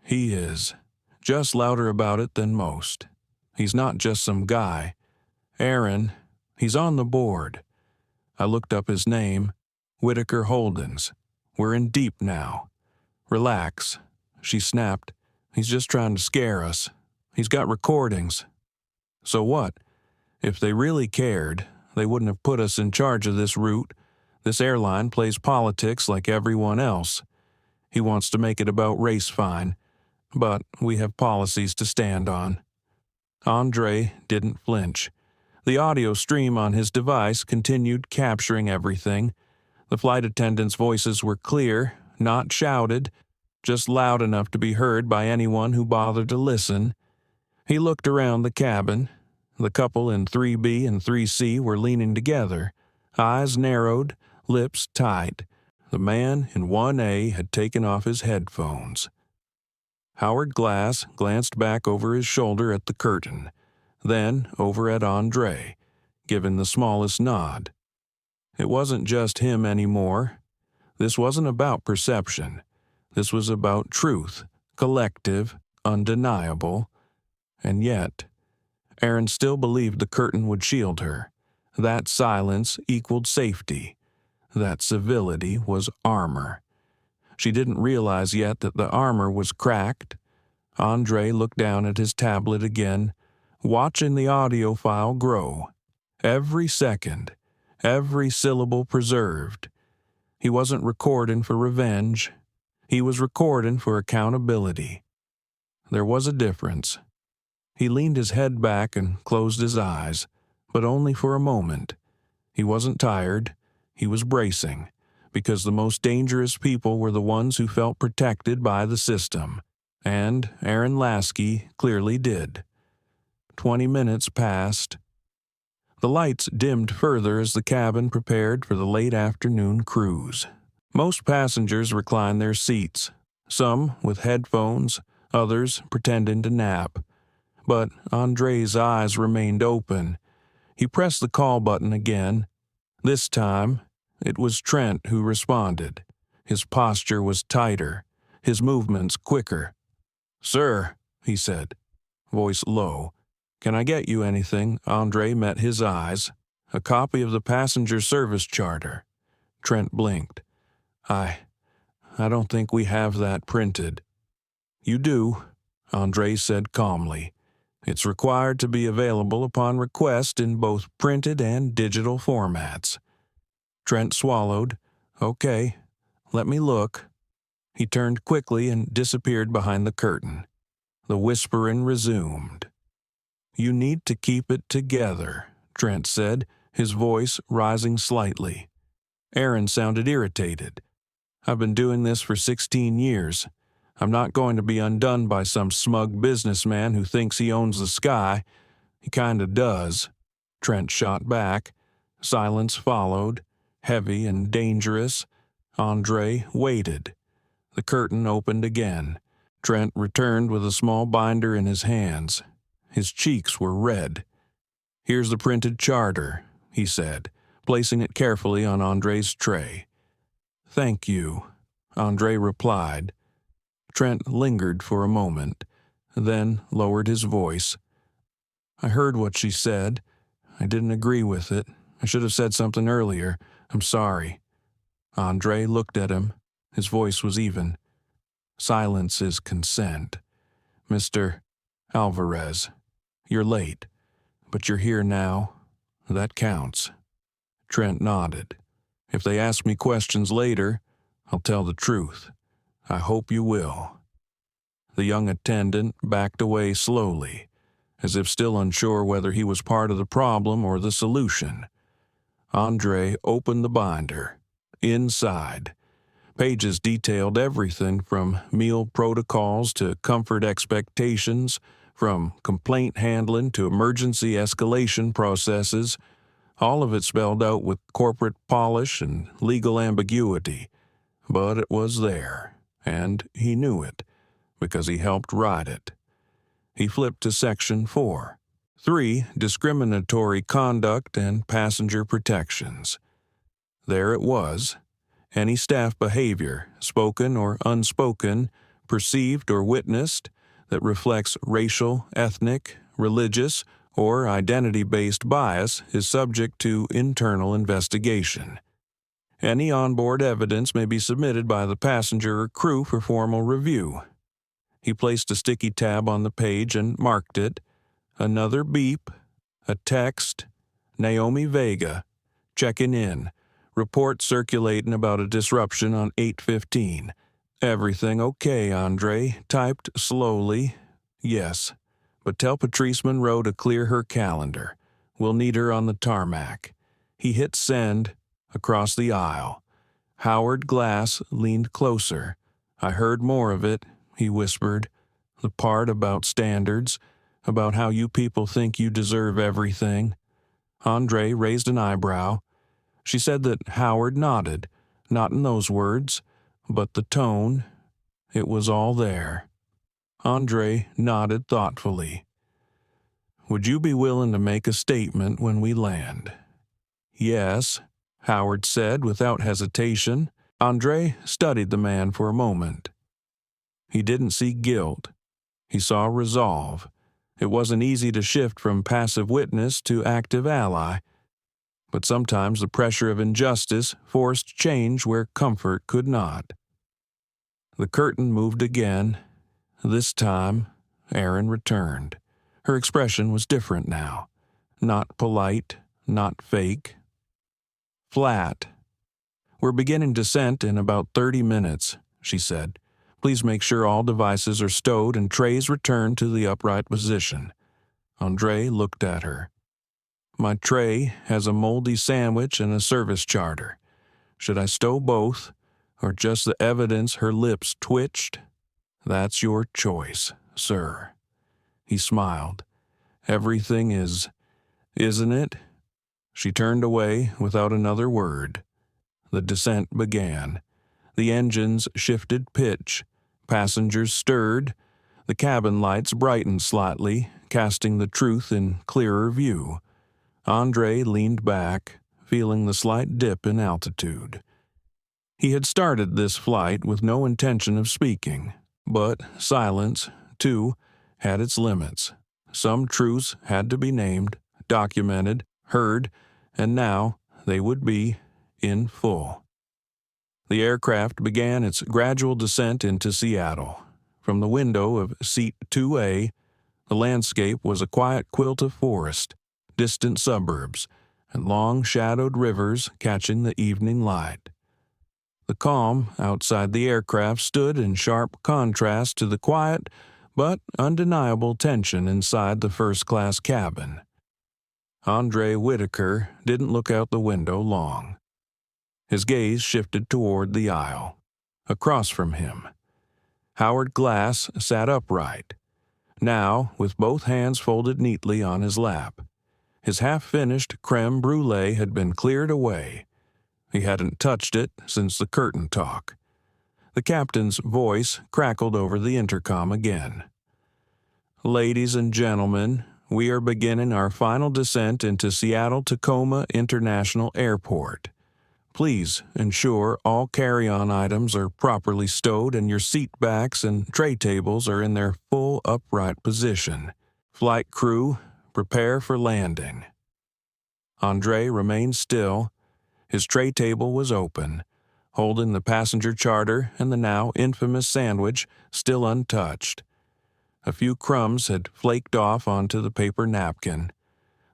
He is. Just louder about it than most. He's not just some guy. Aaron, he's on the board. I looked up his name, Whitaker Holdings. We're in deep now. Relax, she snapped. He's just trying to scare us. He's got recordings. So what? If they really cared, they wouldn't have put us in charge of this route, This airline plays politics like everyone else. He wants to make it about race fine, but we have policies to stand on." André didn't flinch. The audio stream on his device continued capturing everything. The flight attendants' voices were clear, not shouted, just loud enough to be heard by anyone who bothered to listen. He looked around the cabin. The couple in 3B and 3C were leaning together, eyes narrowed, lips tight. The man in 1A had taken off his headphones. Howard Glass glanced back over his shoulder at the curtain, then over at André, giving the smallest nod. It wasn't just him anymore. This wasn't about perception. This was about truth, collective, undeniable. And yet, Aaron still believed the curtain would shield her. That silence equaled safety. That civility was armor. She didn't realize yet that the armor was cracked. André looked down at his tablet again, watching the audio file grow. Every second, every syllable preserved. He wasn't recording for revenge. He was recording for accountability. There was a difference. He leaned his head back and closed his eyes, but only for a moment. He wasn't tired. He was bracing, because the most dangerous people were the ones who felt protected by the system, and Aaron Lasky clearly did. 20 minutes passed. The lights dimmed further as the cabin prepared for the late afternoon cruise. Most passengers reclined their seats, some with headphones, others pretending to nap. But André's eyes remained open. He pressed the call button again. This time, it was Trent who responded. His posture was tighter, his movements quicker. "Sir," he said, voice low. "Can I get you anything?" André met his eyes. "A copy of the passenger service charter." Trent blinked. I don't think we have that printed." "You do," André said calmly. "It's required to be available upon request in both printed and digital formats." Trent swallowed. "Okay, let me look." He turned quickly and disappeared behind the curtain. The whispering resumed. "You need to keep it together," Trent said, his voice rising slightly. Aaron sounded irritated. "I've been doing this for 16 years. I'm not going to be undone by some smug businessman who thinks he owns the sky. He kinda does." Trent shot back. Silence followed, heavy and dangerous. André waited. The curtain opened again. Trent returned with a small binder in his hands. His cheeks were red. "Here's the printed charter," he said, placing it carefully on André's tray. "Thank you," André replied. Trent lingered for a moment, then lowered his voice. "I heard what she said. I didn't agree with it. I should have said something earlier. I'm sorry." André looked at him. His voice was even. "Silence is consent. Mr. Alvarez, you're late, but you're here now. That counts." Trent nodded. "If they ask me questions later, I'll tell the truth. I hope you will." The young attendant backed away slowly, as if still unsure whether he was part of the problem or the solution. André opened the binder. Inside, pages detailed everything from meal protocols to comfort expectations, from complaint handling to emergency escalation processes, all of it spelled out with corporate polish and legal ambiguity. But it was there, and he knew it, because he helped write it. He flipped to Section 4, 3 Discriminatory Conduct and Passenger Protections. There it was. Any staff behavior, spoken or unspoken, perceived or witnessed, that reflects racial, ethnic, religious, or identity-based bias is subject to internal investigation. Any onboard evidence may be submitted by the passenger or crew for formal review. He placed a sticky tab on the page and marked it. Another beep, a text, Naomi Vega, checking in, Report circulating about a disruption on 8:15. Everything okay, André? Typed slowly. Yes. But tell Patrice Monroe to clear her calendar. We'll need her on the tarmac. He hit send across the aisle. Howard Glass leaned closer. I heard more of it, he whispered. The part about standards, about how you people think you deserve everything. André raised an eyebrow. She said that Howard nodded, not in those words, but the tone. It was all there. André nodded thoughtfully. Would you be willing to make a statement when we land? Yes, Howard said without hesitation. André studied the man for a moment. He didn't see guilt. He saw resolve. It wasn't easy to shift from passive witness to active ally, but sometimes the pressure of injustice forced change where comfort could not. The curtain moved again. This time, Erin returned. Her expression was different now. Not polite, not fake. Flat. We're beginning descent in about 30 minutes, she said. Please make sure all devices are stowed and trays returned to the upright position. André looked at her. My tray has a moldy sandwich and a service charter. Should I stow both, or just the evidence her lips twitched? That's your choice, sir. He smiled. Everything is, isn't it? She turned away without another word. The descent began. The engines shifted pitch. Passengers stirred. The cabin lights brightened slightly, casting the truth in clearer view. André leaned back, feeling the slight dip in altitude. He had started this flight with no intention of speaking, but silence, too, had its limits. Some truths had to be named, documented, heard, and now they would be in full. The aircraft began its gradual descent into Seattle. From the window of seat 2A, the landscape was a quiet quilt of forest, distant suburbs, and long shadowed rivers catching the evening light. The calm outside the aircraft stood in sharp contrast to the quiet but undeniable tension inside the first-class cabin. André Whitaker didn't look out the window long. His gaze shifted toward the aisle. Across from him, Howard Glass sat upright, now with both hands folded neatly on his lap. His half-finished creme brulee had been cleared away. He hadn't touched it since the curtain talk. The captain's voice crackled over the intercom again. Ladies and gentlemen, we are beginning our final descent into Seattle-Tacoma International Airport. Please ensure all carry-on items are properly stowed and your seat backs and tray tables are in their full upright position. Flight crew, prepare for landing. André remained still. His tray table was open, holding the passenger charter and the now infamous sandwich still untouched. A few crumbs had flaked off onto the paper napkin.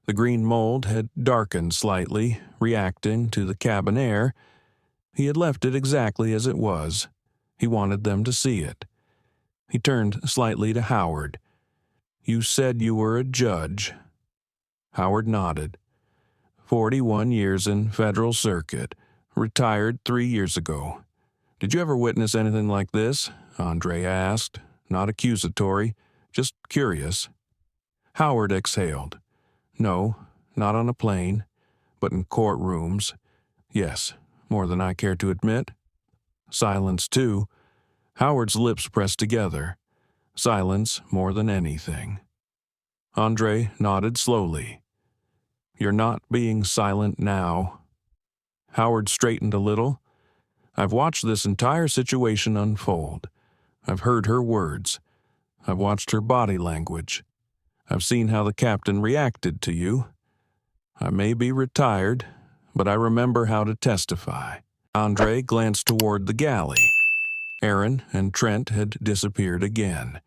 The green mold had darkened slightly, reacting to the cabin air. He had left it exactly as it was. He wanted them to see it. He turned slightly to Howard. You said you were a judge. Howard nodded. 41 years in federal circuit. Retired 3 years ago. Did you ever witness anything like this? André asked, not accusatory, just curious. Howard exhaled. No, not on a plane, but in courtrooms. Yes, more than I care to admit. Silence, too. Howard's lips pressed together. Silence more than anything. André nodded slowly. You're not being silent now. Howard straightened a little. I've watched this entire situation unfold. I've heard her words. I've watched her body language. I've seen how the captain reacted to you. I may be retired, but I remember how to testify. André glanced toward the galley. Erin and Trent had disappeared again,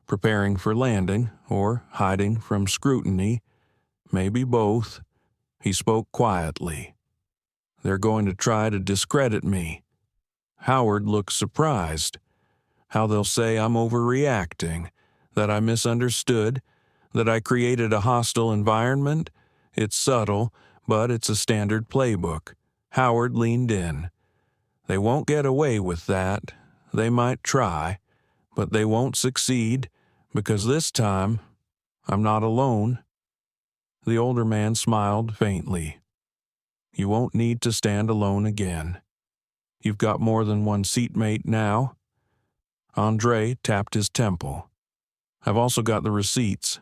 preparing for landing or hiding from scrutiny. Maybe both. He spoke quietly. They're going to try to discredit me." Howard looked surprised. "How they'll say I'm overreacting, that I misunderstood, that I created a hostile environment. It's subtle, but it's a standard playbook." Howard leaned in. "They won't get away with that. They might try, but they won't succeed, because this time I'm not alone." The older man smiled faintly. "You won't need to stand alone again. You've got more than one seatmate now." André tapped his temple. "I've also got the receipts."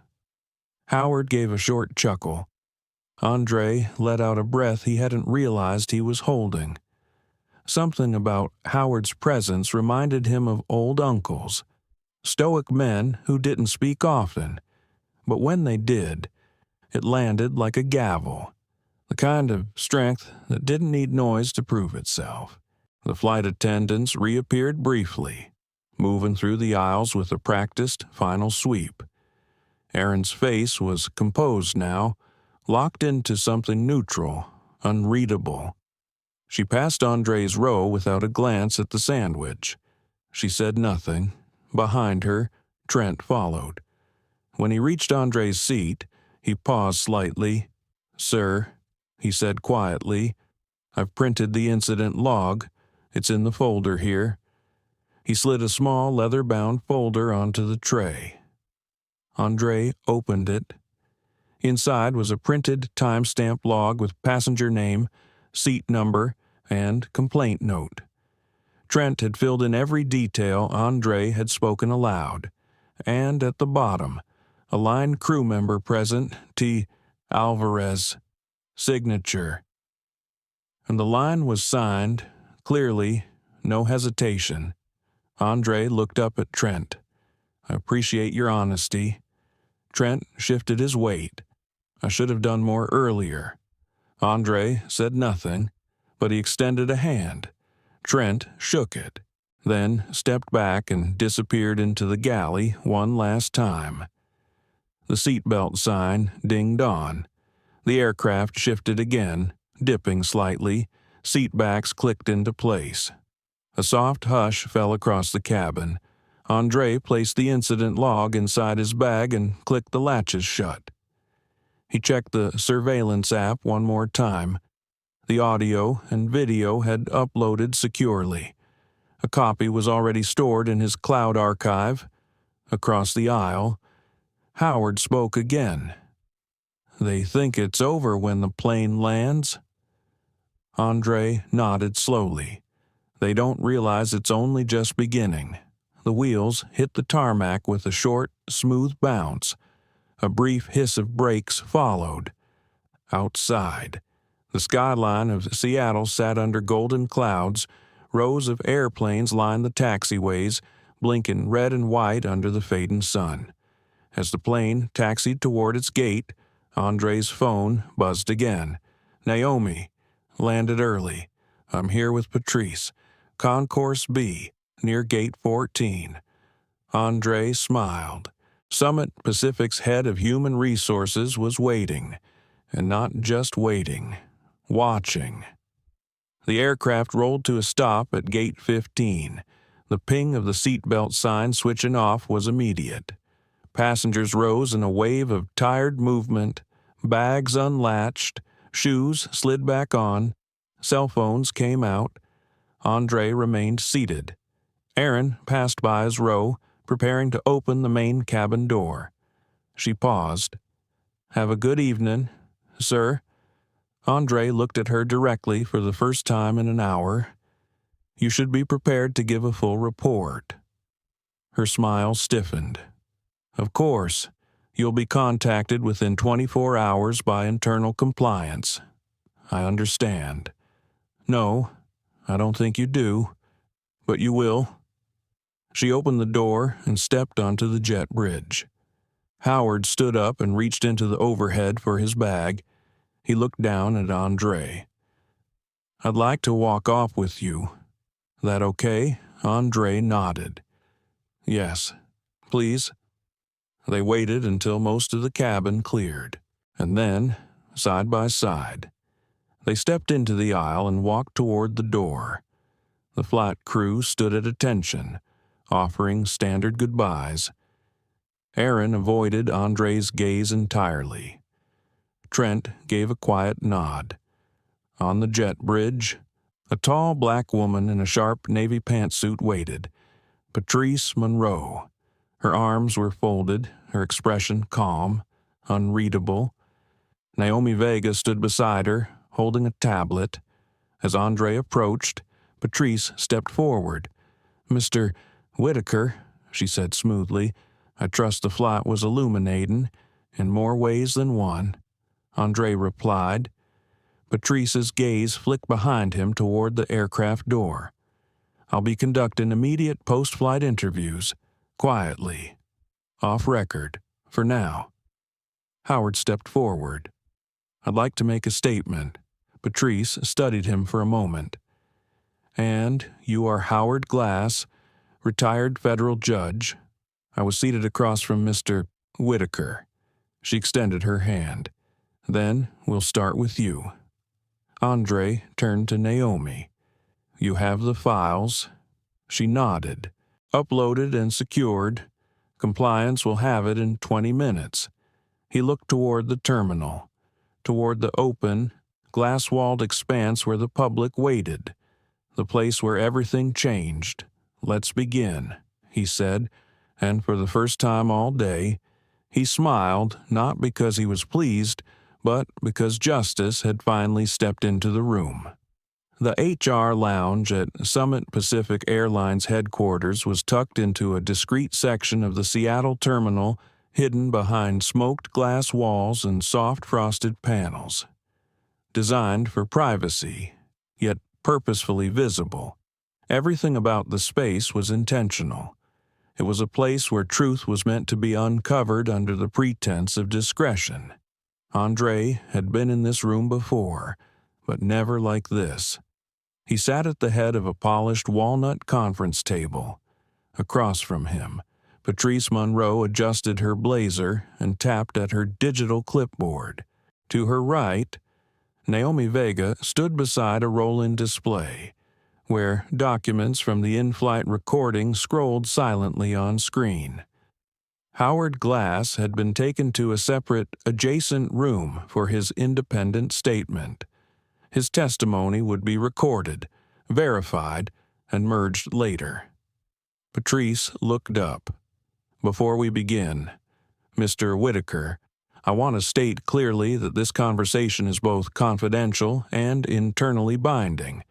Howard gave a short chuckle. André let out a breath he hadn't realized he was holding. Something about Howard's presence reminded him of old uncles, stoic men who didn't speak often, but when they did, it landed like a gavel, the kind of strength that didn't need noise to prove itself. The flight attendants reappeared briefly, moving through the aisles with a practiced final sweep. Erin's face was composed now, locked into something neutral, unreadable. She passed André's row without a glance at the sandwich. She said nothing. Behind her, Trent followed. When he reached André's seat, he paused slightly. "Sir," he said quietly, "I've printed the incident log. It's in the folder here." He slid a small leather-bound folder onto the tray. André opened it. Inside was a printed timestamp log with passenger name, seat number, and complaint note. Trent had filled in every detail André had spoken aloud, and at the bottom, a line crew member present, T. Alvarez, signature. And the line was signed, clearly, no hesitation. André looked up at Trent. "I appreciate your honesty." Trent shifted his weight. "I should have done more earlier." André said nothing, but he extended a hand. Trent shook it, then stepped back and disappeared into the galley one last time. The seatbelt sign dinged on. The aircraft shifted again, dipping slightly. Seat backs clicked into place. A soft hush fell across the cabin. André placed the incident log inside his bag and clicked the latches shut. He checked the surveillance app one more time. The audio and video had uploaded securely. A copy was already stored in his cloud archive. Across the aisle, Howard spoke again. "They think it's over when the plane lands?" André nodded slowly. "They don't realize it's only just beginning." The wheels hit the tarmac with a short, smooth bounce. A brief hiss of brakes followed. Outside, the skyline of Seattle sat under golden clouds. Rows of airplanes lined the taxiways, blinking red and white under the fading sun. As the plane taxied toward its gate, André's phone buzzed again. "Naomi, landed early. I'm here with Patrice. Concourse B, near Gate 14. André smiled. Summit Pacific's head of human resources was waiting. And not just waiting. Watching. The aircraft rolled to a stop at Gate 15. The ping of the seatbelt sign switching off was immediate. Passengers rose in a wave of tired movement. Bags unlatched. Shoes slid back on. Cell phones came out. André remained seated. Erin passed by his row, preparing to open the main cabin door. She paused. "Have a good evening, sir." André looked at her directly for the first time in an hour. "You should be prepared to give a full report." Her smile stiffened. "Of course, you'll be contacted within 24 hours by internal compliance. I understand." "No, I don't think you do, but you will." She opened the door and stepped onto the jet bridge. Howard stood up and reached into the overhead for his bag. He looked down at André. "I'd like to walk off with you. That okay?" André nodded. "Yes, please." They waited until most of the cabin cleared, and then, side by side, They stepped into the aisle and walked toward the door. The flight crew stood at attention, offering standard goodbyes. Aaron avoided André's gaze entirely. Trent gave a quiet nod. On the jet bridge, a tall black woman in a sharp navy pantsuit waited. Patrice Monroe. Her arms were folded, her expression calm, unreadable. Naomi Vega stood beside her, holding a tablet. As André approached, Patrice stepped forward. "Mr. Whitaker," she said smoothly, "I trust the flight was illuminating, in more ways than one." André replied. Patrice's gaze flicked behind him toward the aircraft door. "I'll be conducting immediate post-flight interviews, quietly, off record, for now." Howard stepped forward. "I'd like to make a statement." Patrice studied him for a moment. "And you are Howard Glass, retired federal judge." I was seated across from Mr. Whitaker. She extended her hand. "Then we'll start with you." André turned to Naomi. "You have the files." She nodded. "Uploaded and secured. Compliance will have it in 20 minutes. He looked toward the terminal, toward the open, glass-walled expanse where the public waited, the place where everything changed. "Let's begin," he said, and for the first time all day, he smiled, not because he was pleased, but because justice had finally stepped into the room. The HR lounge at Summit Pacific Airlines headquarters was tucked into a discreet section of the Seattle terminal, hidden behind smoked glass walls and soft frosted panels. Designed for privacy, yet purposefully visible, everything about the space was intentional. It was a place where truth was meant to be uncovered under the pretense of discretion. André had been in this room before, but never like this. He sat at the head of a polished walnut conference table. Across from him, Patrice Monroe adjusted her blazer and tapped at her digital clipboard. To her right, Naomi Vega stood beside a roll-in display, where documents from the in-flight recording scrolled silently on screen. Howard Glass had been taken to a separate, adjacent room for his independent statement. His testimony would be recorded, verified, and merged later. Patrice looked up. "Before we begin, Mr. Whitaker, I want to state clearly that this conversation is both confidential and internally binding.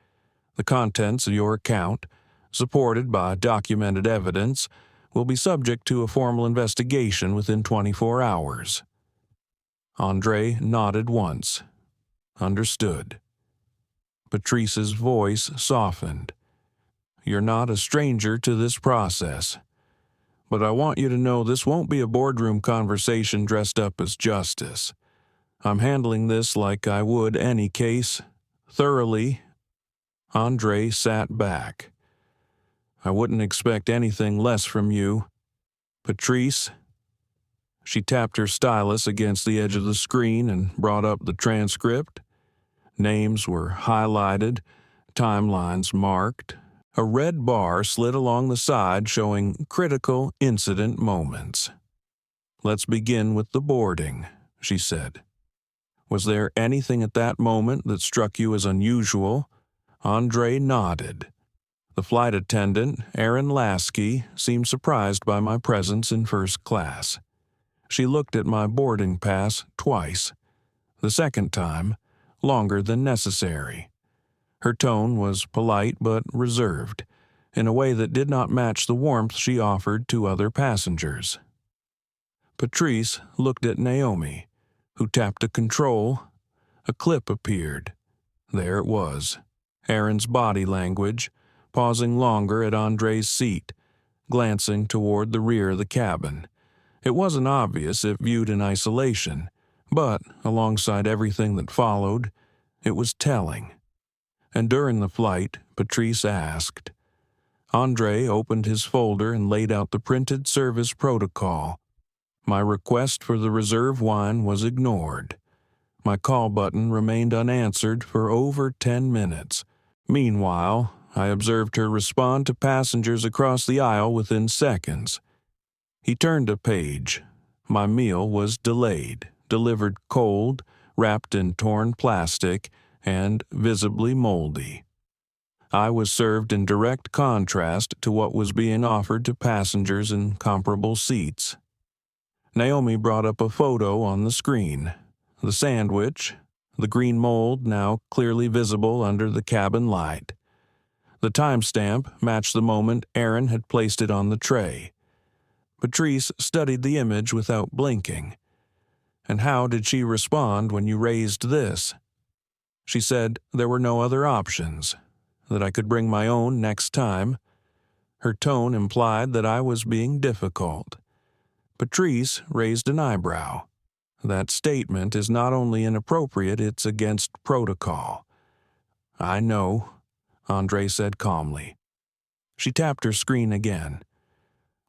The contents of your account, supported by documented evidence, will be subject to a formal investigation within 24 hours. André nodded once. Understood. Patrice's voice softened. "You're not a stranger to this process. But I want you to know this won't be a boardroom conversation dressed up as justice. I'm handling this like I would any case, thoroughly." André sat back. "I wouldn't expect anything less from you. Patrice." She tapped her stylus against the edge of the screen and brought up the transcript. Names were highlighted, timelines marked. A red bar slid along the side showing critical incident moments. "Let's begin with the boarding," she said. "Was there anything at that moment that struck you as unusual?" André nodded. "The flight attendant, Erin Lasky, seemed surprised by my presence in first class. She looked at my boarding pass twice. The second time, longer than necessary. Her tone was polite but reserved, in a way that did not match the warmth she offered to other passengers." Patrice looked at Naomi, who tapped a control. A clip appeared. There it was. Erin's body language, pausing longer at André's seat, glancing toward the rear of the cabin. It wasn't obvious if viewed in isolation, but, alongside everything that followed, it was telling. And during the flight, Patrice asked. André opened his folder and laid out the printed service protocol. My request for the reserve wine was ignored. My call button remained unanswered for over 10 minutes. Meanwhile, I observed her respond to passengers across the aisle within seconds. He turned a page. My meal was delayed, delivered cold, wrapped in torn plastic, and visibly moldy. I was served in direct contrast to what was being offered to passengers in comparable seats. Naomi brought up a photo on the screen. The sandwich, the green mold now clearly visible under the cabin light. The timestamp matched the moment Aaron had placed it on the tray. Patrice studied the image without blinking. "And how did she respond when you raised this?" "She said there were no other options, that I could bring my own next time." Her tone implied that I was being difficult. Patrice raised an eyebrow. "That statement is not only inappropriate, it's against protocol." "I know," André said calmly. She tapped her screen again.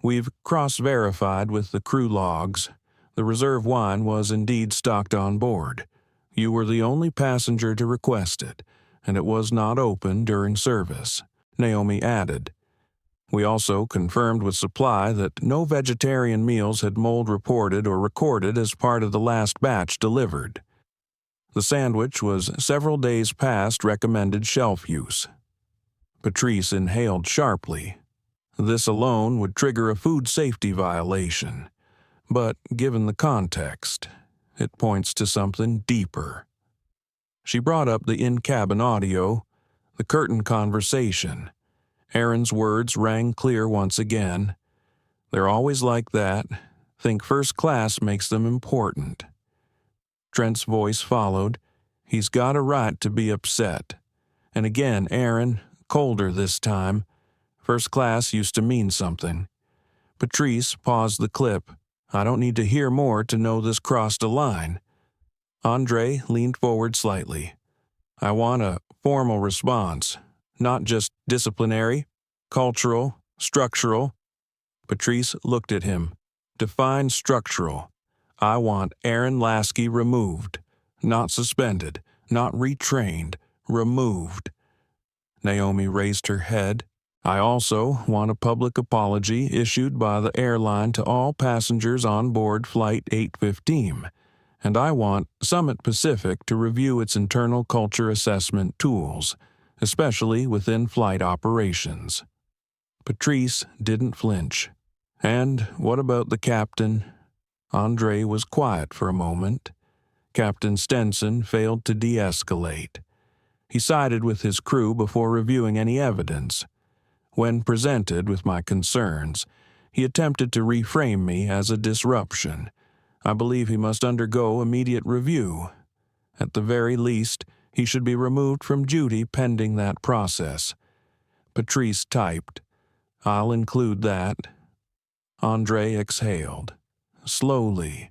"We've cross-verified with the crew logs. The reserve wine was indeed stocked on board. You were the only passenger to request it, and it was not open during service," Naomi added. "We also confirmed with supply that no vegetarian meals had mold reported or recorded as part of the last batch delivered. The sandwich was several days past recommended shelf use." Patrice inhaled sharply. This alone would trigger a food safety violation. But given the context, it points to something deeper. She brought up the in-cabin audio, the curtain conversation. Aaron's words rang clear once again. "They're always like that. Think first class makes them important." Trent's voice followed. "He's got a right to be upset." And again, Aaron, colder this time. "First class used to mean something." Patrice paused the clip. "I don't need to hear more to know this crossed a line." André leaned forward slightly. "I want a formal response, not just disciplinary, cultural, structural." Patrice looked at him. "Define structural. I want Aaron Lasky removed, not suspended, not retrained, removed." Naomi raised her head. "I also want a public apology issued by the airline to all passengers on board Flight 815, and I want Summit Pacific to review its internal culture assessment tools, especially within flight operations." Patrice didn't flinch. "And what about the captain?" André was quiet for a moment. Captain Stenson failed to de-escalate. He sided with his crew before reviewing any evidence. When presented with my concerns, he attempted to reframe me as a disruption. I believe he must undergo immediate review. At the very least, he should be removed from duty pending that process. Patrice typed, "I'll include that." André exhaled. Slowly.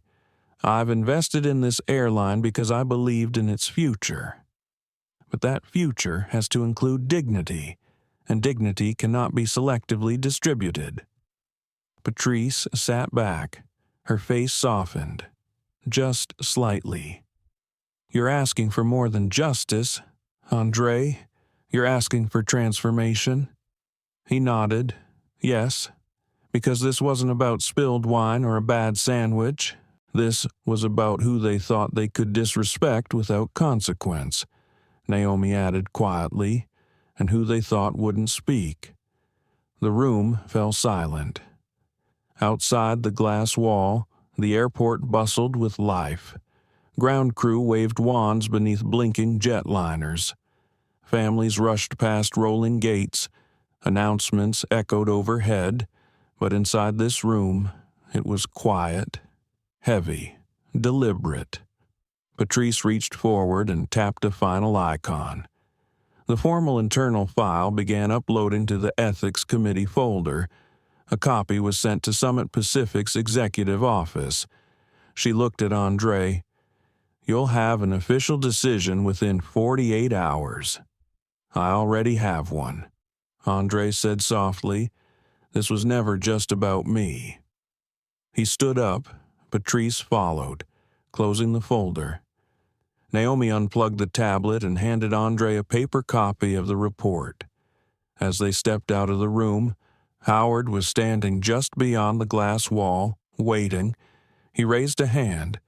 "I've invested in this airline because I believed in its future. But that future has to include dignity, and dignity cannot be selectively distributed." Patrice sat back. Her face softened. Just slightly. "You're asking for more than justice, André. You're asking for transformation." He nodded. "Yes, because this wasn't about spilled wine or a bad sandwich. This was about who they thought they could disrespect without consequence," Naomi added quietly, "and who they thought wouldn't speak." The room fell silent. Outside the glass wall, the airport bustled with life. Ground crew waved wands beneath blinking jetliners. Families rushed past rolling gates. Announcements echoed overhead, but inside this room, it was quiet, heavy, deliberate. Patrice reached forward and tapped a final icon. The formal internal file began uploading to the Ethics Committee folder. A copy was sent to Summit Pacific's executive office. She looked at André. "You'll have an official decision within 48 hours. "I already have one," André said softly. "This was never just about me." He stood up. Patrice followed, closing the folder. Naomi unplugged the tablet and handed André a paper copy of the report. As they stepped out of the room, Howard was standing just beyond the glass wall, waiting. He raised a hand.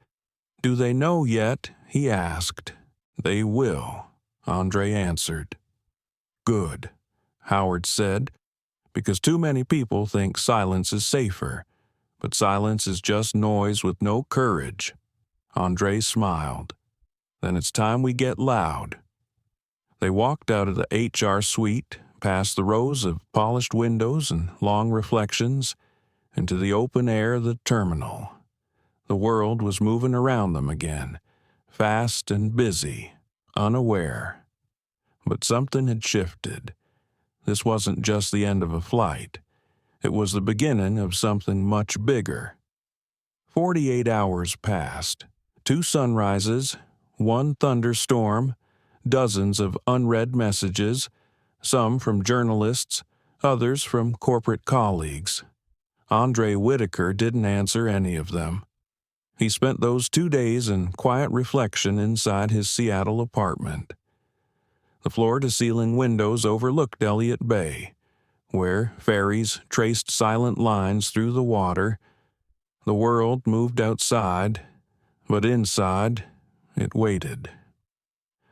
"Do they know yet?" he asked. "They will," André answered. "Good," Howard said, "because too many people think silence is safer. But silence is just noise with no courage." André smiled. "Then it's time we get loud." They walked out of the HR suite, past the rows of polished windows and long reflections, into the open air of the terminal. The world was moving around them again, fast and busy, unaware. But something had shifted. This wasn't just the end of a flight. It was the beginning of something much bigger. 48 hours passed. 2 sunrises, 1 thunderstorm, dozens of unread messages, some from journalists, others from corporate colleagues. André Whitaker didn't answer any of them. He spent those 2 days in quiet reflection inside his Seattle apartment. The floor-to-ceiling windows overlooked Elliott Bay, where ferries traced silent lines through the water. The world moved outside, but inside it waited.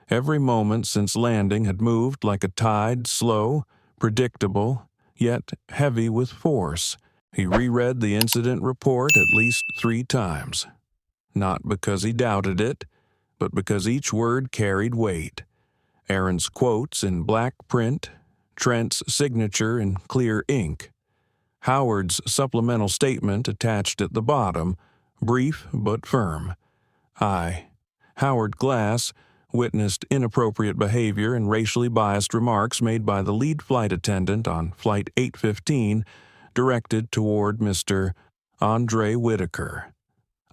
Every moment since landing had moved like a tide, slow, predictable, yet heavy with force. He reread the incident report at least 3 times. Not because he doubted it, but because each word carried weight. Aaron's quotes in black print, Trent's signature in clear ink, Howard's supplemental statement attached at the bottom, brief but firm. Howard Glass, witnessed inappropriate behavior and racially biased remarks made by the lead flight attendant on Flight 815, directed toward Mr. André Whitaker.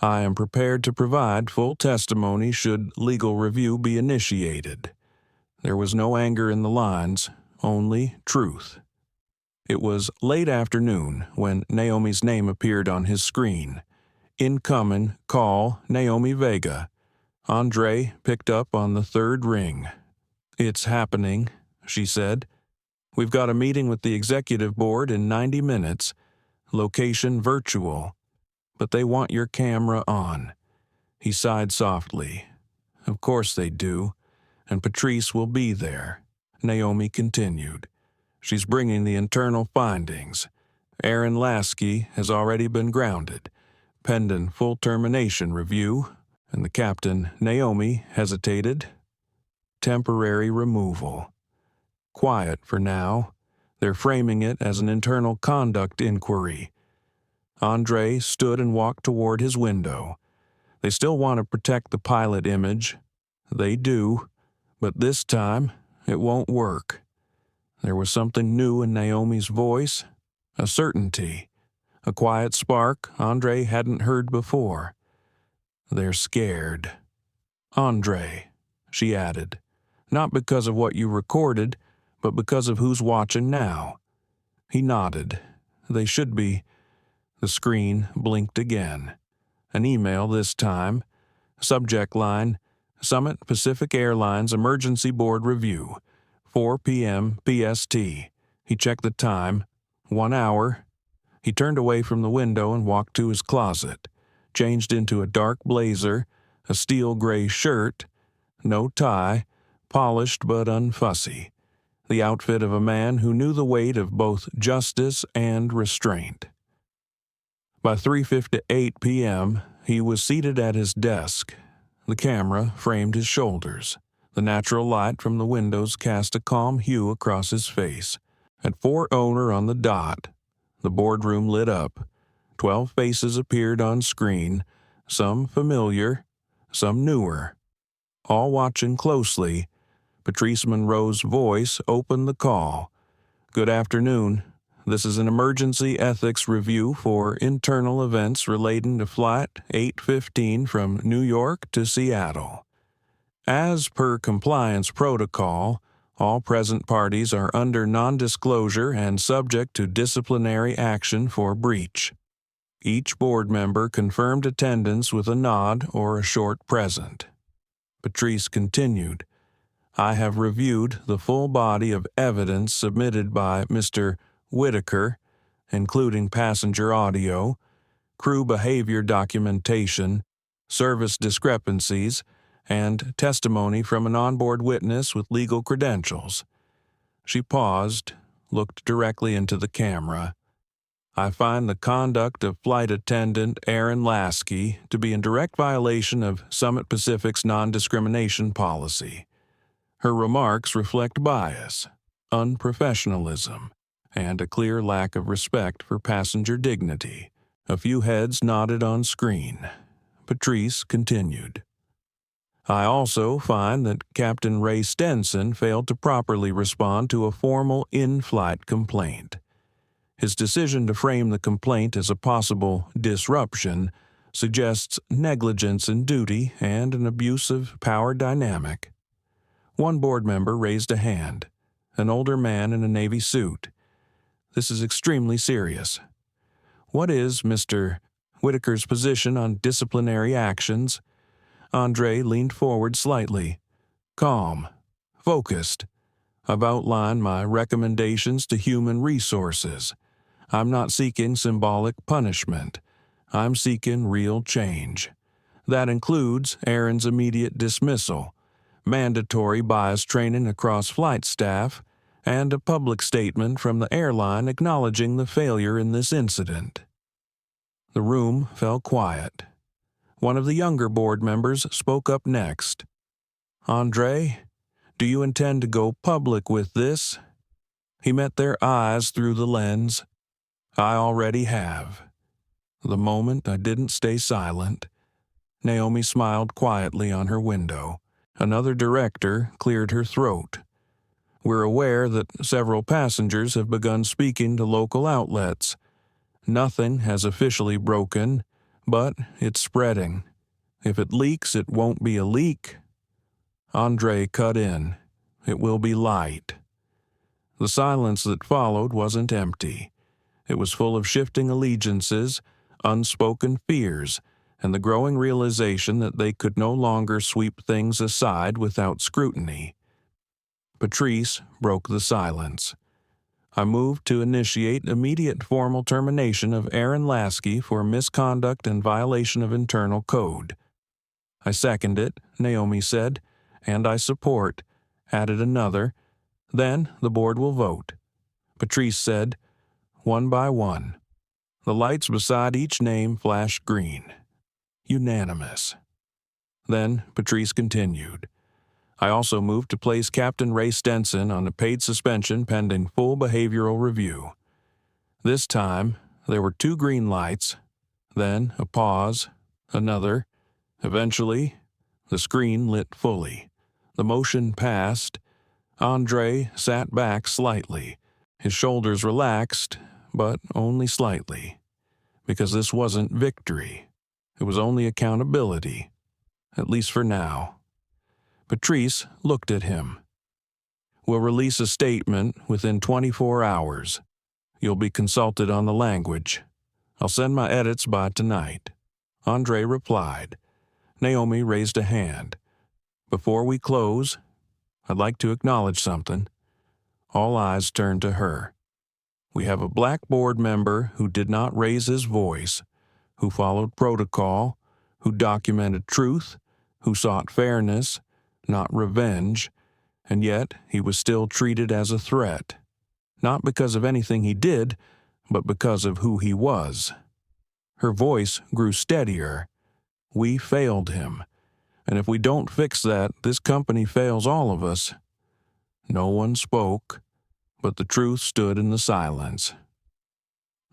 I am prepared to provide full testimony should legal review be initiated. There was no anger in the lines, only truth. It was late afternoon when Naomi's name appeared on his screen. Incoming call Naomi Vega. André picked up on the 3rd ring. "It's happening," she said. "We've got a meeting with the executive board in 90 minutes. Location virtual. But they want your camera on." He sighed softly. "Of course they do. And Patrice will be there," Naomi continued. "She's bringing the internal findings. Aaron Lasky has already been grounded, pending full termination review, and the captain, Naomi, hesitated. Temporary removal. Quiet for now. They're framing it as an internal conduct inquiry." André stood and walked toward his window. "They still want to protect the pilot image. They do. But this time, it won't work." There was something new in Naomi's voice, a certainty, a quiet spark André hadn't heard before. "They're scared. André," she added, "not because of what you recorded, but because of who's watching now." He nodded. "They should be." The screen blinked again. An email this time. Subject line, Summit Pacific Airlines Emergency Board Review, 4 p.m. PST. He checked the time. 1 hour. He turned away from the window and walked to his closet, changed into a dark blazer, a steel gray shirt, no tie, polished but unfussy, the outfit of a man who knew the weight of both justice and restraint. By 3:58 p.m., he was seated at his desk. The camera framed his shoulders. The natural light from the windows cast a calm hue across his face. At 4:00 on the dot, the boardroom lit up. 12 faces appeared on screen, some familiar, some newer. All watching closely, Patrice Monroe's voice opened the call. "Good afternoon. This is an emergency ethics review for internal events relating to Flight 815 from New York to Seattle. As per compliance protocol, all present parties are under non-disclosure and subject to disciplinary action for breach." Each board member confirmed attendance with a nod or a short present. Patrice continued, I have reviewed the full body of evidence submitted by Mr. Whitaker, including passenger audio, crew behavior documentation, service discrepancies, and testimony from an onboard witness with legal credentials. She paused, looked directly into the camera. I find the conduct of Flight Attendant Aaron Lasky to be in direct violation of Summit Pacific's non-discrimination policy. Her remarks reflect bias, unprofessionalism, and a clear lack of respect for passenger dignity. A few heads nodded on screen. Patrice continued. I also find that Captain Ray Stenson failed to properly respond to a formal in-flight complaint. His decision to frame the complaint as a possible disruption suggests negligence in duty and an abusive power dynamic. One board member raised a hand, an older man in a Navy suit. This is extremely serious. What is Mr. Whitaker's position on disciplinary actions? André leaned forward slightly. Calm, focused. I've outlined my recommendations to human resources. I'm not seeking symbolic punishment. I'm seeking real change. That includes Aaron's immediate dismissal, mandatory bias training across flight staff, and a public statement from the airline acknowledging the failure in this incident. The room fell quiet. One of the younger board members spoke up next. André, do you intend to go public with this? He met their eyes through the lens. I already have. The moment I didn't stay silent. Naomi smiled quietly on her window. Another director cleared her throat. We're aware that several passengers have begun speaking to local outlets. Nothing has officially broken, but it's spreading. If it leaks, it won't be a leak. André cut in. It will be light. The silence that followed wasn't empty. It was full of shifting allegiances, unspoken fears, and the growing realization that they could no longer sweep things aside without scrutiny. Patrice broke the silence. I moved to initiate immediate formal termination of Aaron Lasky for misconduct and violation of internal code. I second it, Naomi said, and I support, added another. Then the board will vote. Patrice said, one by one. The lights beside each name flashed green. Unanimous. Then Patrice continued. I also moved to place Captain Ray Stenson on a paid suspension pending full behavioral review. This time, there were 2 green lights, then a pause, another. Eventually, the screen lit fully. The motion passed. André sat back slightly. His shoulders relaxed, but only slightly. Because this wasn't victory. It was only accountability, at least for now. Patrice looked at him. We'll release a statement within 24 hours. You'll be consulted on the language. I'll send my edits by tonight. André replied. Naomi raised a hand. Before we close, I'd like to acknowledge something. All eyes turned to her. We have a black board member who did not raise his voice, who followed protocol, who documented truth, who sought fairness, not revenge, and yet he was still treated as a threat, not because of anything he did, but because of who he was. Her voice grew steadier. We failed him, and if we don't fix that, this company fails all of us. No one spoke, but the truth stood in the silence.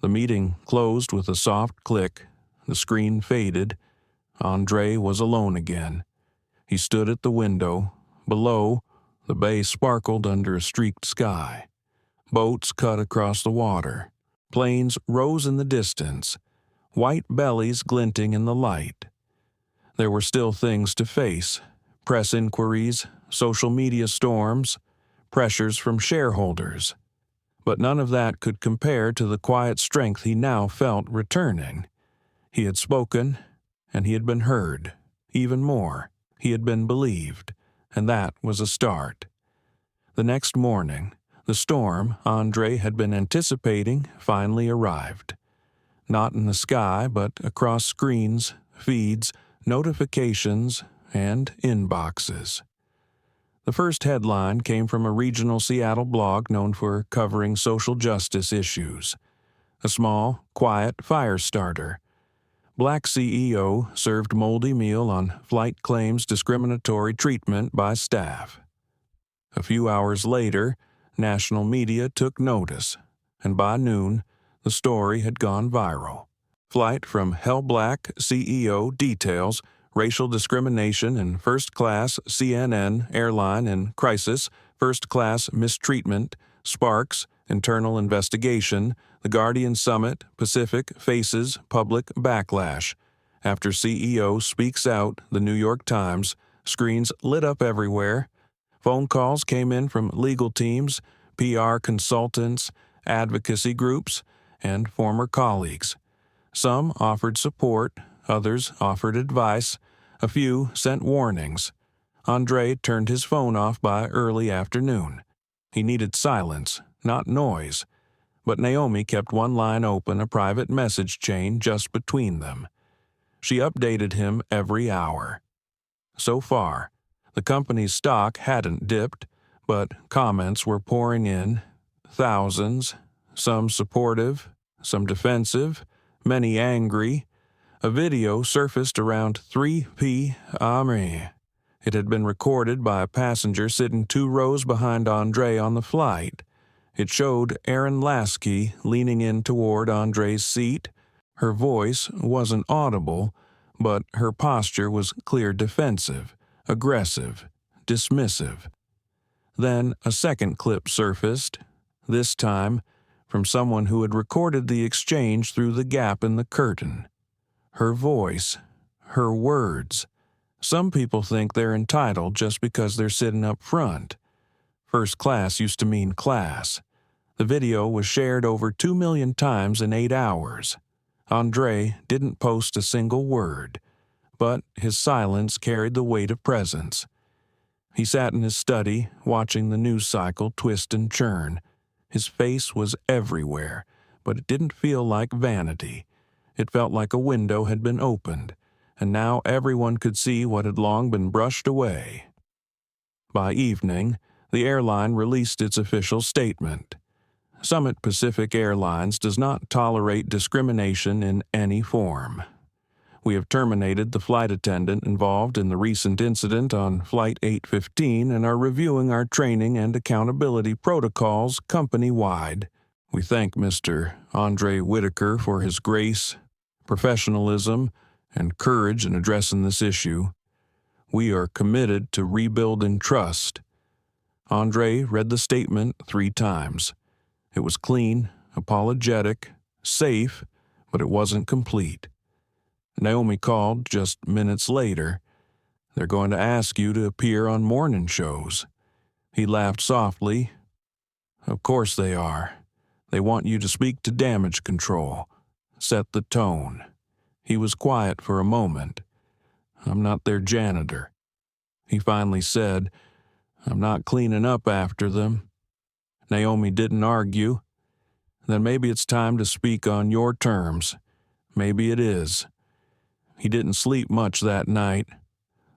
The meeting closed with a soft click. The screen faded. André was alone again. He stood at the window. Below, the bay sparkled under a streaked sky. Boats cut across the water. Planes rose in the distance, white bellies glinting in the light. There were still things to face: press inquiries, social media storms, pressures from shareholders. But none of that could compare to the quiet strength he now felt returning. He had spoken, and he had been heard. Even more, he had been believed, and that was a start. The next morning, the storm André had been anticipating finally arrived. Not in the sky, but across screens, feeds, notifications, and inboxes. The first headline came from a regional Seattle blog known for covering social justice issues. A small, quiet fire starter. Black CEO served moldy meal on flight claims discriminatory treatment by staff. A few hours later, national media took notice, and by noon, the story had gone viral. Flight from Hell Black CEO details racial discrimination in first-class CNN airline in crisis, first-class mistreatment, sparks, internal investigation, the Guardian Summit, Pacific faces public backlash. After CEO speaks out, the New York Times, screens lit up everywhere. Phone calls came in from legal teams, PR consultants, advocacy groups, and former colleagues. Some offered support, others offered advice, a few sent warnings. André turned his phone off by early afternoon. He needed silence, not noise. But Naomi kept one line open, a private message chain just between them. She updated him every hour. So far, the company's stock hadn't dipped, but comments were pouring in, thousands, some supportive, some defensive, many angry. A video surfaced around 3 p.m. It had been recorded by a passenger sitting 2 rows behind André on the flight. It showed Erin Lasky leaning in toward André's seat. Her voice wasn't audible, but her posture was clear defensive, aggressive, dismissive. Then a second clip surfaced, this time from someone who had recorded the exchange through the gap in the curtain. Her voice, her words. Some people think they're entitled just because they're sitting up front. First class used to mean class. The video was shared over 2 million times in 8 hours. André didn't post a single word, but his silence carried the weight of presence. He sat in his study, watching the news cycle twist and churn. His face was everywhere, but it didn't feel like vanity. It felt like a window had been opened, and now everyone could see what had long been brushed away. By evening, the airline released its official statement. Summit Pacific Airlines does not tolerate discrimination in any form. We have terminated the flight attendant involved in the recent incident on Flight 815 and are reviewing our training and accountability protocols company-wide. We thank Mr. André Whitaker for his grace, professionalism, and courage in addressing this issue. We are committed to rebuilding trust. André read the statement 3 times. It was clean, apologetic, safe, but it wasn't complete. Naomi called just minutes later. They're going to ask you to appear on morning shows. He laughed softly. Of course they are. They want you to speak to damage control, set the tone. He was quiet for a moment. I'm not their janitor. He finally said, I'm not cleaning up after them. Naomi didn't argue. Then maybe it's time to speak on your terms. Maybe it is. He didn't sleep much that night.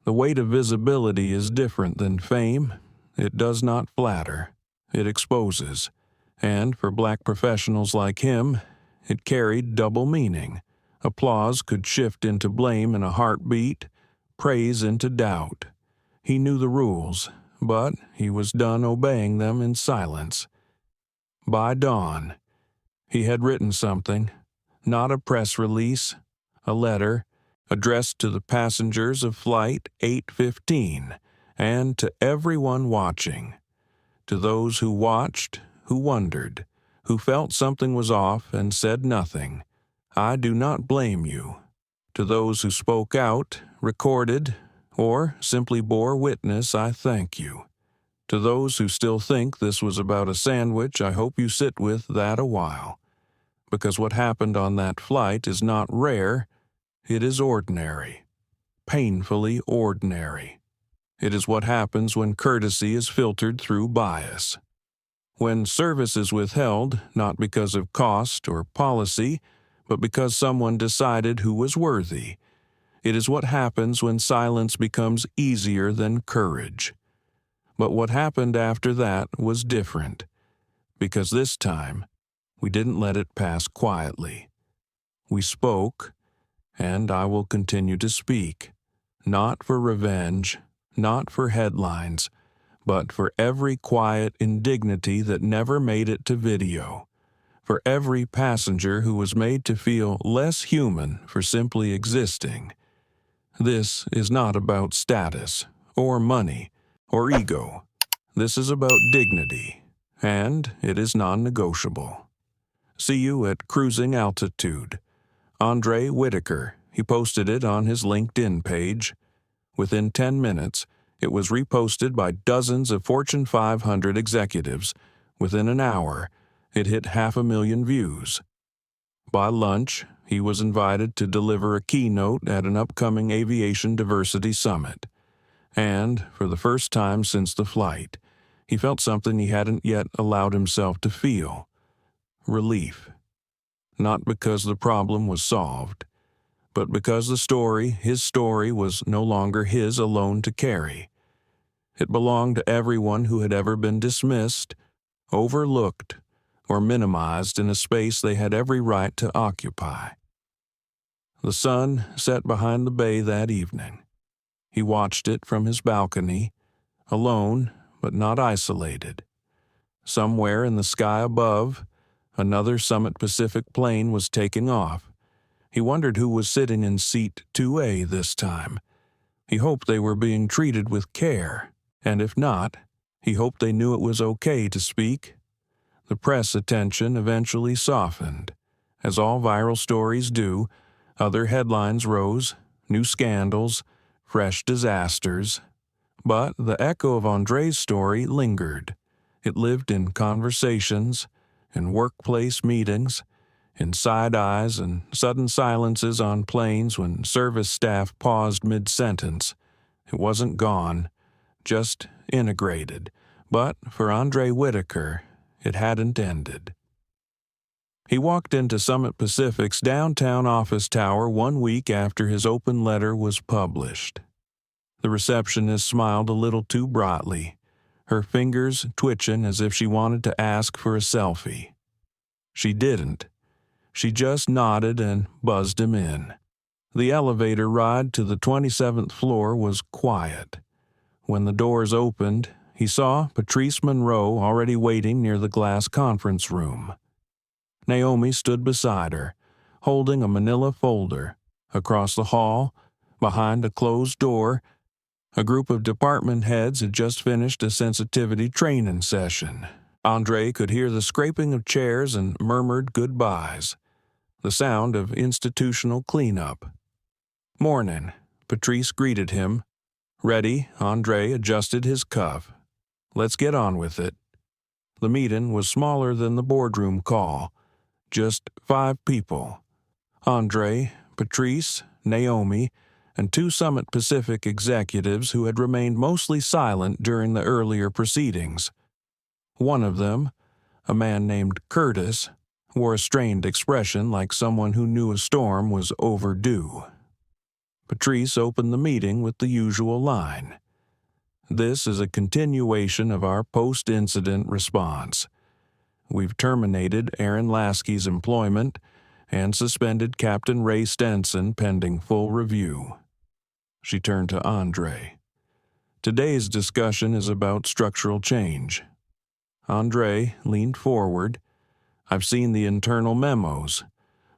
The weight of visibility is different than fame. It does not flatter. It exposes. And for black professionals like him, it carried double meaning. Applause could shift into blame in a heartbeat, praise into doubt. He knew the rules, but he was done obeying them in silence. By dawn, he had written something, not a press release, a letter, addressed to the passengers of Flight 815 and to everyone watching. To those who watched, who wondered, who felt something was off and said nothing, I do not blame you. To those who spoke out, recorded, or simply bore witness, I thank you. To those who still think this was about a sandwich, I hope you sit with that a while. Because what happened on that flight is not rare, it is ordinary, painfully ordinary. It is what happens when courtesy is filtered through bias. When service is withheld, not because of cost or policy, but because someone decided who was worthy. It is what happens when silence becomes easier than courage. But what happened after that was different, because this time, we didn't let it pass quietly. We spoke, and I will continue to speak, not for revenge, not for headlines, but for every quiet indignity that never made it to video, for every passenger who was made to feel less human for simply existing. This is not about status, or money, or ego. This is about dignity, and it is non-negotiable. See you at cruising altitude. André Whitaker. He posted it on his LinkedIn page. Within 10 minutes, it was reposted by dozens of Fortune 500 executives. Within an hour, it hit 500,000 views. By lunch, he was invited to deliver a keynote at an upcoming aviation diversity summit. And, for the first time since the flight, he felt something he hadn't yet allowed himself to feel: relief. Not because the problem was solved, but because his story was no longer his alone to carry. It belonged to everyone who had ever been dismissed, overlooked, or minimized in a space they had every right to occupy. The sun set behind the bay that evening. He watched it from his balcony, alone but not isolated. Somewhere in the sky above, another Summit Pacific plane was taking off. He wondered who was sitting in seat 2A this time. He hoped they were being treated with care, and if not, he hoped they knew it was okay to speak. The press attention eventually softened. As all viral stories do, other headlines rose, new scandals, fresh disasters. But the echo of André's story lingered. It lived in conversations, in workplace meetings, in side eyes and sudden silences on planes when service staff paused mid-sentence. It wasn't gone, just integrated. But for André Whitaker, it hadn't ended. He walked into Summit Pacific's downtown office tower 1 week after his open letter was published. The receptionist smiled a little too brightly, her fingers twitching as if she wanted to ask for a selfie. She didn't. She just nodded and buzzed him in. The elevator ride to the 27th floor was quiet. When the doors opened, he saw Patrice Monroe already waiting near the glass conference room. Naomi stood beside her, holding a manila folder. Across the hall, behind a closed door, a group of department heads had just finished a sensitivity training session. André could hear the scraping of chairs and murmured goodbyes, the sound of institutional cleanup. "Morning," Patrice greeted him. Ready, André adjusted his cuff. "Let's get on with it." The meeting was smaller than the boardroom call. Just 5 people. André, Patrice, Naomi, and 2 Summit Pacific executives who had remained mostly silent during the earlier proceedings. One of them, a man named Curtis, wore a strained expression like someone who knew a storm was overdue. Patrice opened the meeting with the usual line: "This is a continuation of our post-incident response. We've terminated Aaron Lasky's employment and suspended Captain Ray Stenson pending full review." She turned to André. "Today's discussion is about structural change." André leaned forward. "I've seen the internal memos.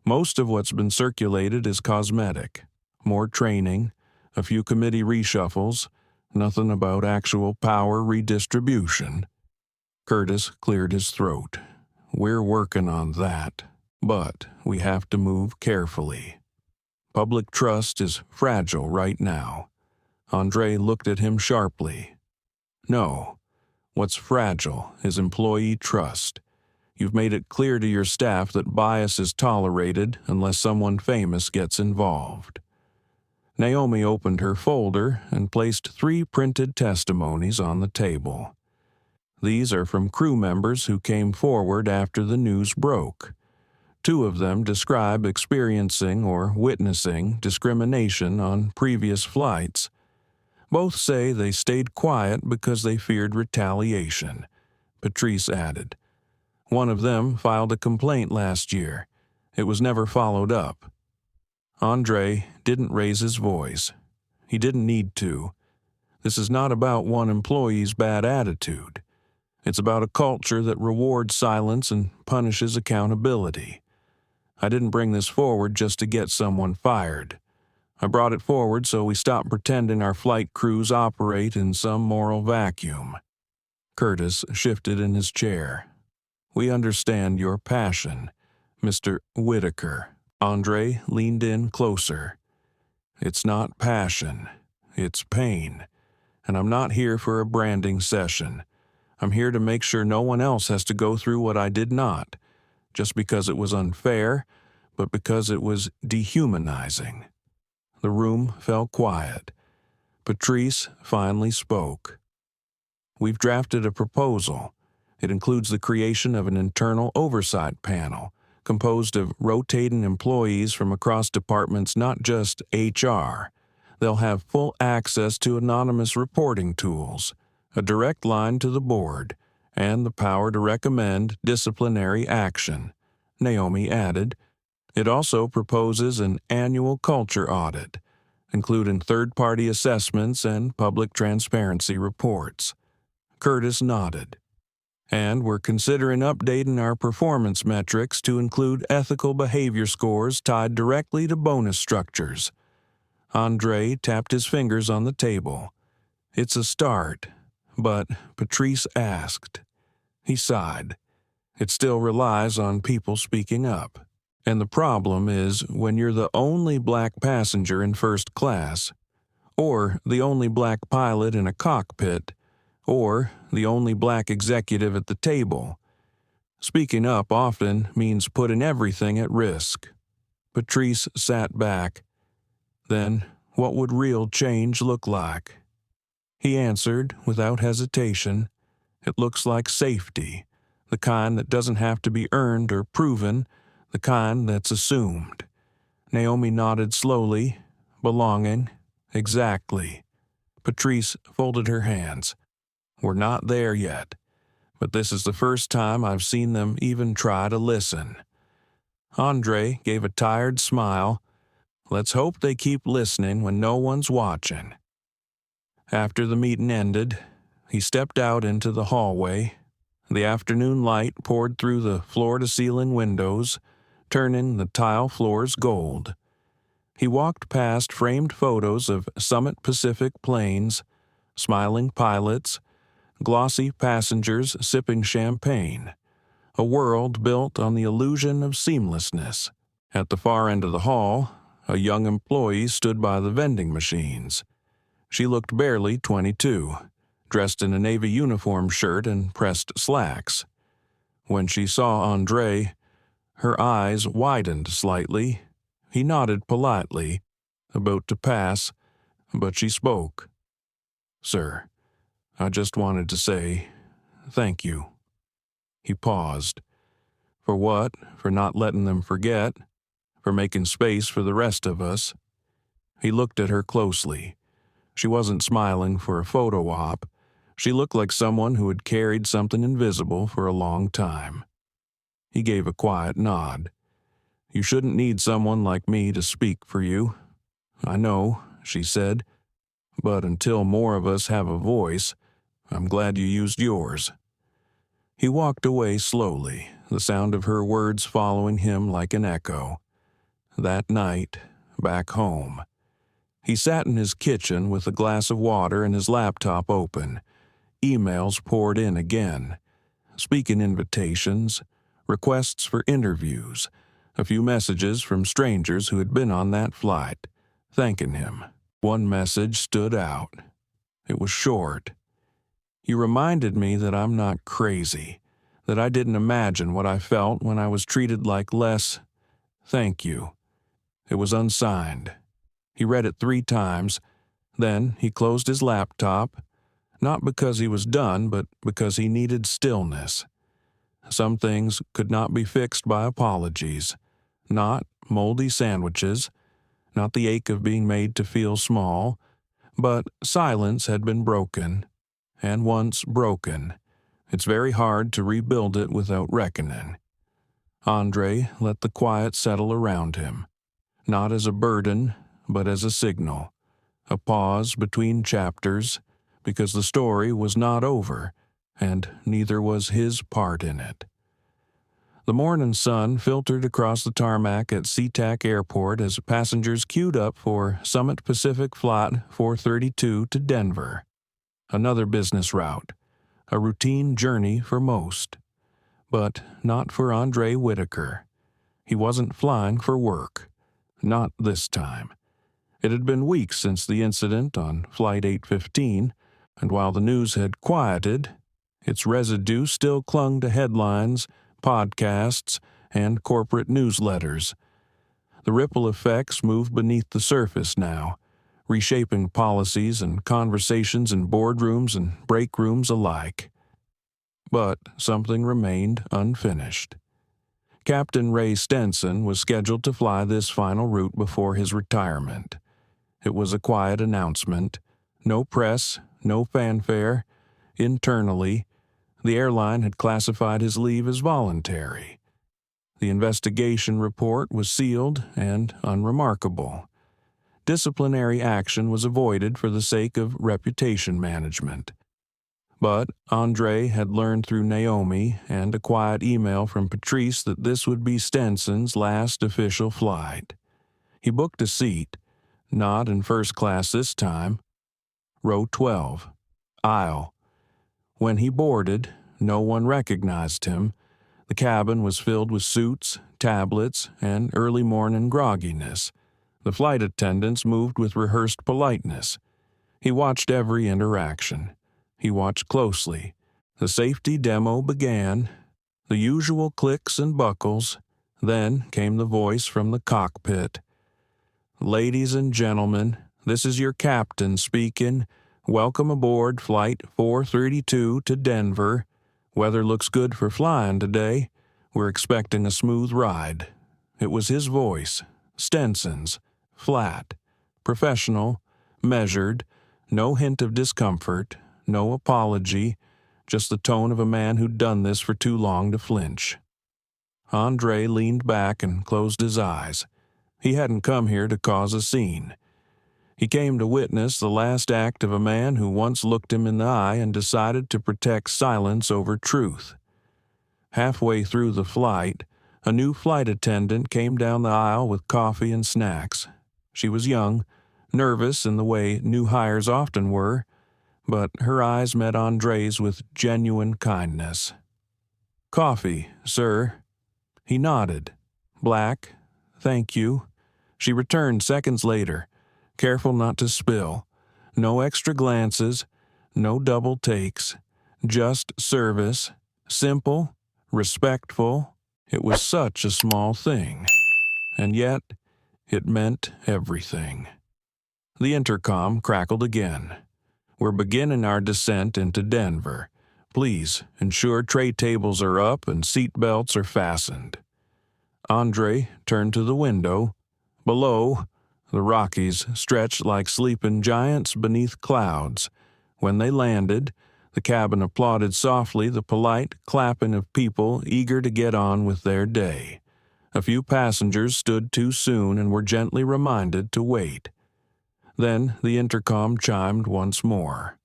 Most of what's been circulated is cosmetic. More training, a few committee reshuffles, nothing about actual power redistribution." Curtis cleared his throat. "We're working on that, but we have to move carefully. Public trust is fragile right now." André looked at him sharply. "No, what's fragile is employee trust. You've made it clear to your staff that bias is tolerated unless someone famous gets involved." Naomi opened her folder and placed 3 printed testimonies on the table. These are from crew members who came forward after the news broke. 2 of them describe experiencing or witnessing discrimination on previous flights. Both say they stayed quiet because they feared retaliation, Patrice added. One of them filed a complaint last year. It was never followed up. André didn't raise his voice. He didn't need to. This is not about one employee's bad attitude. It's about a culture that rewards silence and punishes accountability. I didn't bring this forward just to get someone fired. I brought it forward so we stop pretending our flight crews operate in some moral vacuum. Curtis shifted in his chair. We understand your passion, Mr. Whitaker. André leaned in closer. It's not passion, it's pain. And I'm not here for a branding session. I'm here to make sure no one else has to go through what I did not, just because it was unfair, but because it was dehumanizing. The room fell quiet. Patrice finally spoke. We've drafted a proposal. It includes the creation of an internal oversight panel, composed of rotating employees from across departments, not just HR. They'll have full access to anonymous reporting tools, a direct line to the board, and the power to recommend disciplinary action, Naomi added. It also proposes an annual culture audit, including third-party assessments and public transparency reports. Curtis nodded. And we're considering updating our performance metrics to include ethical behavior scores tied directly to bonus structures. André tapped his fingers on the table. It's a start, but Patrice asked. He sighed. It still relies on people speaking up. And the problem is when you're the only black passenger in first class, or the only black pilot in a cockpit, or the only black executive at the table. Speaking up often means putting everything at risk. Patrice sat back. Then, what would real change look like? He answered without hesitation. It looks like safety, the kind that doesn't have to be earned or proven, the kind that's assumed. Naomi nodded slowly. Belonging. Exactly. Patrice folded her hands. We're not there yet, but this is the first time I've seen them even try to listen. André gave a tired smile. Let's hope they keep listening when no one's watching. After the meeting ended, he stepped out into the hallway. The afternoon light poured through the floor-to-ceiling windows, turning the tile floors gold. He walked past framed photos of Summit Pacific planes, smiling pilots, glossy passengers sipping champagne, a world built on the illusion of seamlessness. At the far end of the hall, a young employee stood by the vending machines. She looked barely 22, dressed in a navy uniform shirt and pressed slacks. When she saw André, her eyes widened slightly. He nodded politely, about to pass, but she spoke. Sir, I just wanted to say, thank you. He paused. For what? For not letting them forget? For making space for the rest of us? He looked at her closely. She wasn't smiling for a photo op. She looked like someone who had carried something invisible for a long time. He gave a quiet nod. You shouldn't need someone like me to speak for you. I know, she said, but until more of us have a voice, I'm glad you used yours. He walked away slowly, the sound of her words following him like an echo. That night, back home, he sat in his kitchen with a glass of water and his laptop open. Emails poured in again. Speaking invitations, requests for interviews, a few messages from strangers who had been on that flight, thanking him. One message stood out. It was short. You reminded me that I'm not crazy, that I didn't imagine what I felt when I was treated like less. Thank you. It was unsigned. He read it 3 times. Then he closed his laptop, not because he was done, but because he needed stillness. Some things could not be fixed by apologies. Not moldy sandwiches, not the ache of being made to feel small, but silence had been broken, and once broken, it's very hard to rebuild it without reckoning. André let the quiet settle around him, not as a burden, but as a signal, a pause between chapters, because the story was not over, and neither was his part in it. The morning sun filtered across the tarmac at SeaTac Airport as passengers queued up for Summit Pacific Flight 432 to Denver. Another business route, a routine journey for most. But not for André Whitaker. He wasn't flying for work. Not this time. It had been weeks since the incident on Flight 815, and while the news had quieted, its residue still clung to headlines, podcasts, and corporate newsletters. The ripple effects moved beneath the surface now, reshaping policies and conversations in boardrooms and break rooms alike. But something remained unfinished. Captain Ray Stenson was scheduled to fly this final route before his retirement. It was a quiet announcement. No press, no fanfare. Internally, the airline had classified his leave as voluntary. The investigation report was sealed and unremarkable. Disciplinary action was avoided for the sake of reputation management. But André had learned through Naomi and a quiet email from Patrice that this would be Stenson's last official flight. He booked a seat, not in first class this time, row 12, aisle. When he boarded, no one recognized him. The cabin was filled with suits, tablets, and early morning grogginess. The flight attendants moved with rehearsed politeness. He watched every interaction. He watched closely. The safety demo began. The usual clicks and buckles. Then came the voice from the cockpit. "Ladies and gentlemen, this is your captain speaking. Welcome aboard Flight 432 to Denver. Weather looks good for flying today. We're expecting a smooth ride." It was his voice, Stenson's, flat, professional, measured, no hint of discomfort, no apology, just the tone of a man who'd done this for too long to flinch. André leaned back and closed his eyes. He hadn't come here to cause a scene. He came to witness the last act of a man who once looked him in the eye and decided to protect silence over truth. Halfway through the flight, a new flight attendant came down the aisle with coffee and snacks. She was young, nervous in the way new hires often were, but her eyes met André's with genuine kindness. "Coffee, sir." He nodded. "Black, thank you." She returned seconds later, careful not to spill. No extra glances, no double takes, just service, simple, respectful. It was such a small thing, and yet it meant everything. The intercom crackled again. "We're beginning our descent into Denver. Please ensure tray tables are up and seat belts are fastened." André turned to the window. Below, the Rockies stretched like sleeping giants beneath clouds. When they landed, the cabin applauded softly the polite clapping of people eager to get on with their day. A few passengers stood too soon and were gently reminded to wait. Then the intercom chimed once more.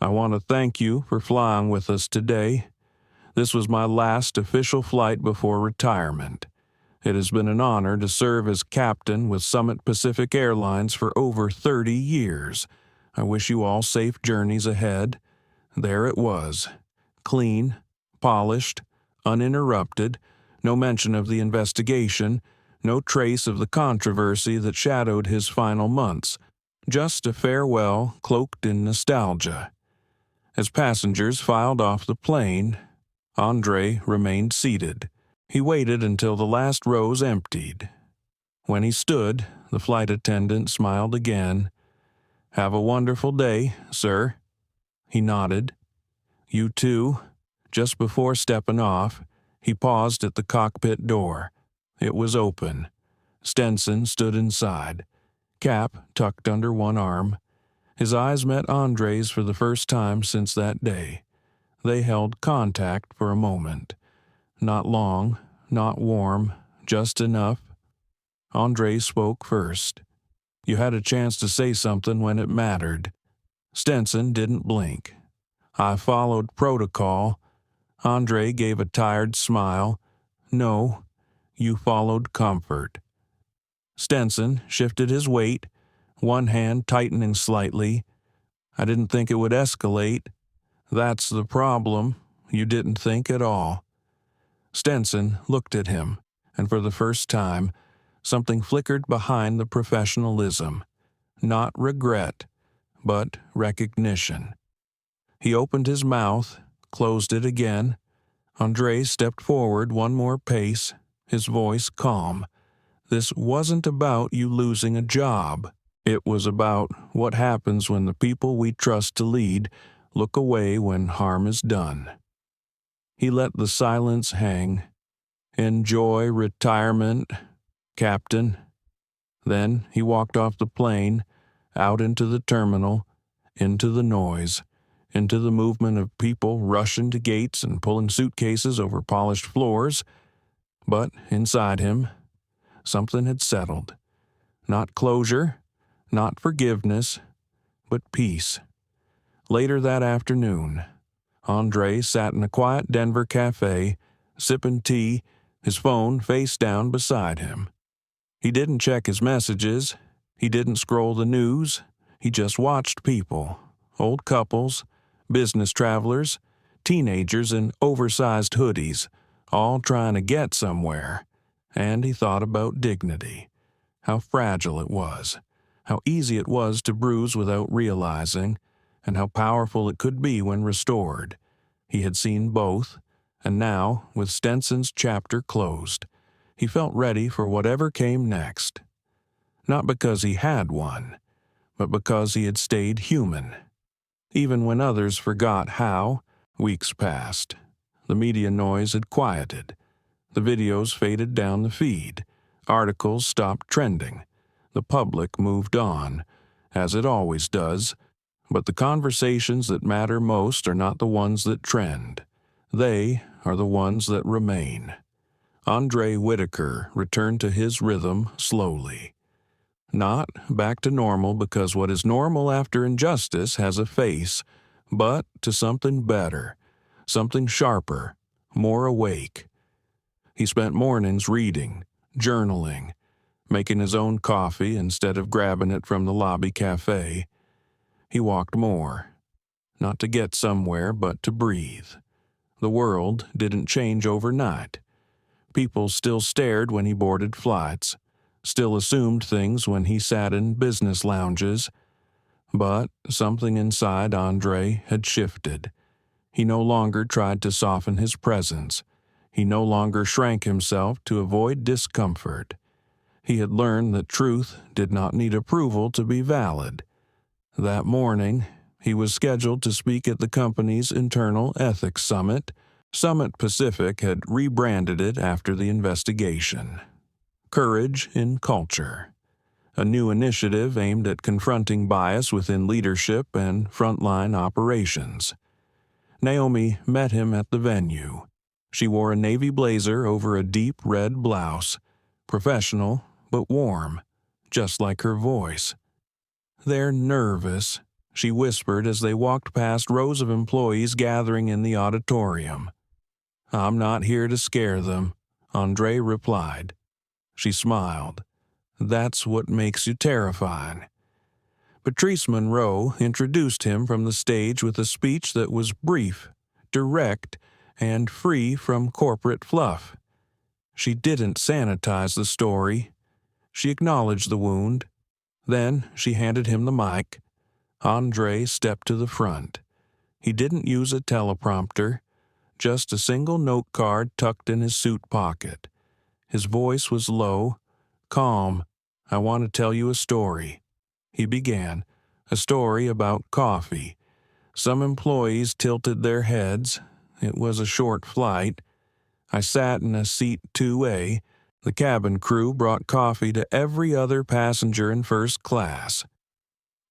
"I want to thank you for flying with us today. This was my last official flight before retirement. It has been an honor to serve as captain with Summit Pacific Airlines for over 30 years. I wish you all safe journeys ahead." There it was, clean, polished, uninterrupted, no mention of the investigation, no trace of the controversy that shadowed his final months, just a farewell cloaked in nostalgia. As passengers filed off the plane, André remained seated. He waited until the last rows emptied. When he stood, the flight attendant smiled again. "Have a wonderful day, sir." He nodded. "You too." Just before stepping off, he paused at the cockpit door. It was open. Stenson stood inside, cap tucked under one arm. His eyes met Andre's for the first time since that day. They held contact for a moment. Not long, not warm, just enough. André spoke first. "You had a chance to say something when it mattered." Stenson didn't blink. "I followed protocol." André gave a tired smile. "No, you followed comfort." Stenson shifted his weight, one hand tightening slightly. "I didn't think it would escalate." "That's the problem. You didn't think at all." Stenson looked at him, and for the first time, something flickered behind the professionalism. Not regret, but recognition. He opened his mouth, closed it again. André stepped forward one more pace, his voice calm. "This wasn't about you losing a job. It was about what happens when the people we trust to lead look away when harm is done." He let the silence hang. "Enjoy retirement, Captain." Then he walked off the plane, out into the terminal, into the noise, into the movement of people rushing to gates and pulling suitcases over polished floors. But inside him, something had settled. Not closure, not forgiveness, but peace. Later that afternoon, André sat in a quiet Denver cafe, sipping tea, his phone face down beside him. He didn't check his messages. He didn't scroll the news. He just watched people, old couples, business travelers, teenagers in oversized hoodies, all trying to get somewhere. And he thought about dignity, how fragile it was, how easy it was to bruise without realizing, and how powerful it could be when restored. He had seen both, and now, with Stenson's chapter closed, he felt ready for whatever came next. Not because he had one, but because he had stayed human. Even when others forgot how, weeks passed. The media noise had quieted. The videos faded down the feed. Articles stopped trending. The public moved on, as it always does. But the conversations that matter most are not the ones that trend. They are the ones that remain. André Whitaker returned to his rhythm slowly. Not back to normal because what is normal after injustice has a face, but to something better, something sharper, more awake. He spent mornings reading, journaling, making his own coffee instead of grabbing it from the lobby cafe. He walked more, not to get somewhere, but to breathe. The world didn't change overnight. People still stared when he boarded flights, still assumed things when he sat in business lounges. But something inside André had shifted. He no longer tried to soften his presence. He no longer shrank himself to avoid discomfort. He had learned that truth did not need approval to be valid. That morning, he was scheduled to speak at the company's internal ethics summit. Summit Pacific had rebranded it after the investigation. Courage in Culture, a new initiative aimed at confronting bias within leadership and frontline operations. Naomi met him at the venue. She wore a navy blazer over a deep red blouse, professional but warm, just like her voice. "They're nervous," she whispered as they walked past rows of employees gathering in the auditorium. "I'm not here to scare them," André replied. She smiled. "That's what makes you terrifying." Patrice Monroe introduced him from the stage with a speech that was brief, direct, and free from corporate fluff. She didn't sanitize the story. She acknowledged the wound. Then she handed him the mic. André stepped to the front. He didn't use a teleprompter, just a single note card tucked in his suit pocket. His voice was low, Calm. I want to tell you a story. He began, a story about coffee. Some employees tilted their heads. It was a short flight. I sat in a seat 2A. The cabin crew brought coffee to every other passenger in first class.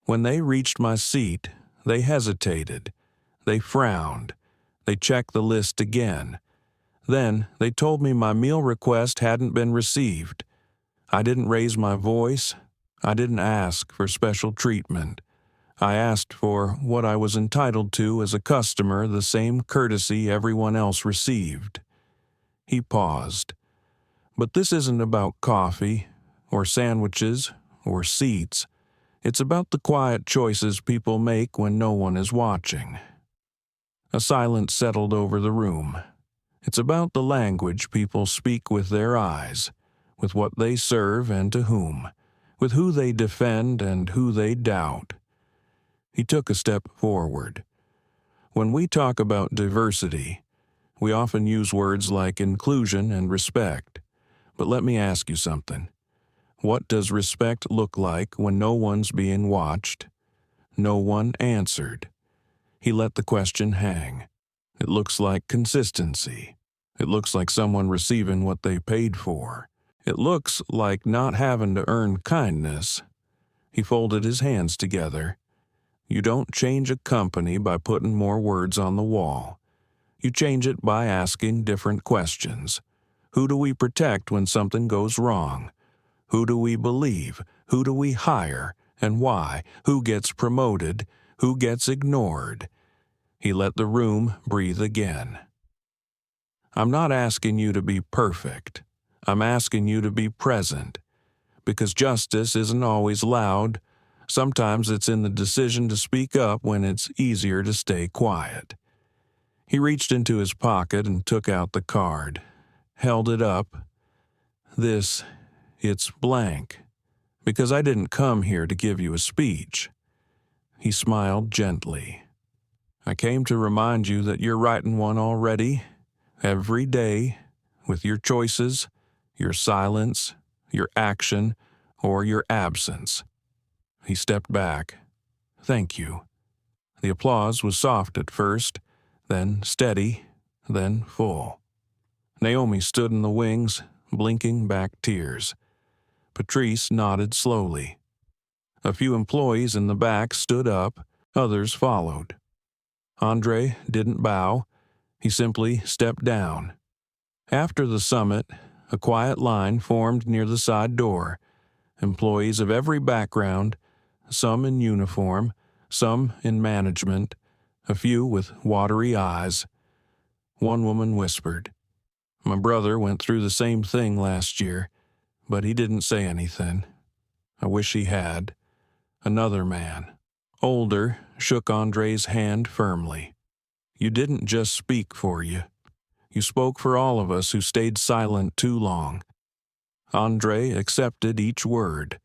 When they reached my seat, they hesitated. They frowned. They checked the list again. Then they told me my meal request hadn't been received. I didn't raise my voice. I didn't ask for special treatment. I asked for what I was entitled to as a customer, the same courtesy everyone else received. He paused. But this isn't about coffee, or sandwiches, or seats. It's about the quiet choices people make when no one is watching. A silence settled over the room. It's about the language people speak with their eyes, with what they serve and to whom, with who they defend and who they doubt. He took a step forward. When we talk about diversity, we often use words like inclusion and respect. But let me ask you something. What does respect look like when no one's being watched? No one answered. He let the question hang. It looks like consistency. It looks like someone receiving what they paid for. It looks like not having to earn kindness. He folded his hands together. You don't change a company by putting more words on the wall. You change it by asking different questions. Who do we protect when something goes wrong? Who do we believe? Who do we hire? And why? Who gets promoted? Who gets ignored? He let the room breathe again. I'm not asking you to be perfect. I'm asking you to be present. Because justice isn't always loud. Sometimes it's in the decision to speak up when it's easier to stay quiet. He reached into his pocket and took out the card. Held it up. It's blank. Because I didn't come here to give you a speech. He smiled gently. I came to remind you that you're writing one already, every day, with your choices, your silence, your action, or your absence. He stepped back. Thank you. The applause was soft at first, then steady, then full. Naomi stood in the wings, blinking back tears. Patrice nodded slowly. A few employees in the back stood up, others followed. André didn't bow. He simply stepped down. After the summit, a quiet line formed near the side door. Employees of every background, some in uniform, some in management, a few with watery eyes. One woman whispered, "My brother went through the same thing last year, but he didn't say anything. I wish he had." Another man, older, shook André's hand firmly. "You didn't just speak for you. You spoke for all of us who stayed silent too long." André accepted each word,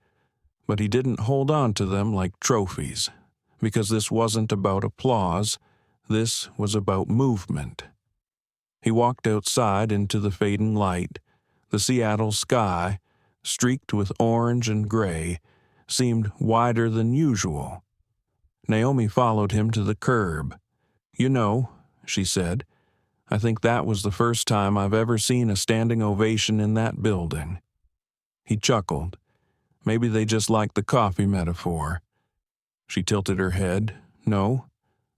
but he didn't hold on to them like trophies, because this wasn't about applause, this was about movement. He walked outside into the fading light. The Seattle sky, streaked with orange and gray, seemed wider than usual. Naomi followed him to the curb. "You know," she said, "I think that was the first time I've ever seen a standing ovation in that building." He chuckled. Maybe they just liked the coffee metaphor. She tilted her head. "No,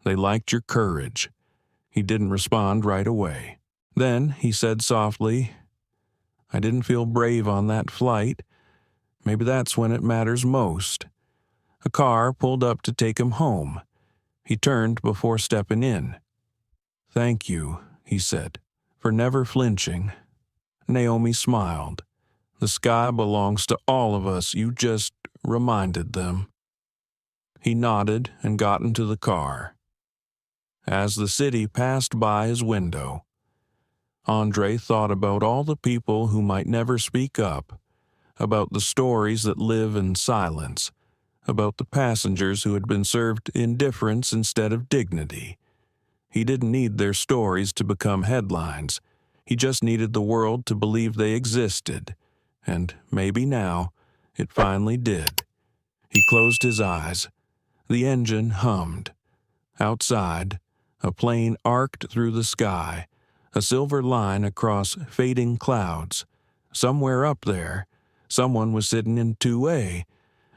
they liked your courage." He didn't respond right away. Then he said softly, "I didn't feel brave on that flight. Maybe that's when it matters most." A car pulled up to take him home. He turned before stepping in. "Thank you," he said, "for never flinching." Naomi smiled. "The sky belongs to all of us. You just reminded them." He nodded and got into the car. As the city passed by his window, André thought about all the people who might never speak up, about the stories that live in silence, about the passengers who had been served indifference instead of dignity. He didn't need their stories to become headlines. He just needed the world to believe they existed. and maybe now it finally did. He closed his eyes. The engine hummed. Outside, a plane arced through the sky, a silver line across fading clouds. Somewhere up there, someone was sitting in 2A,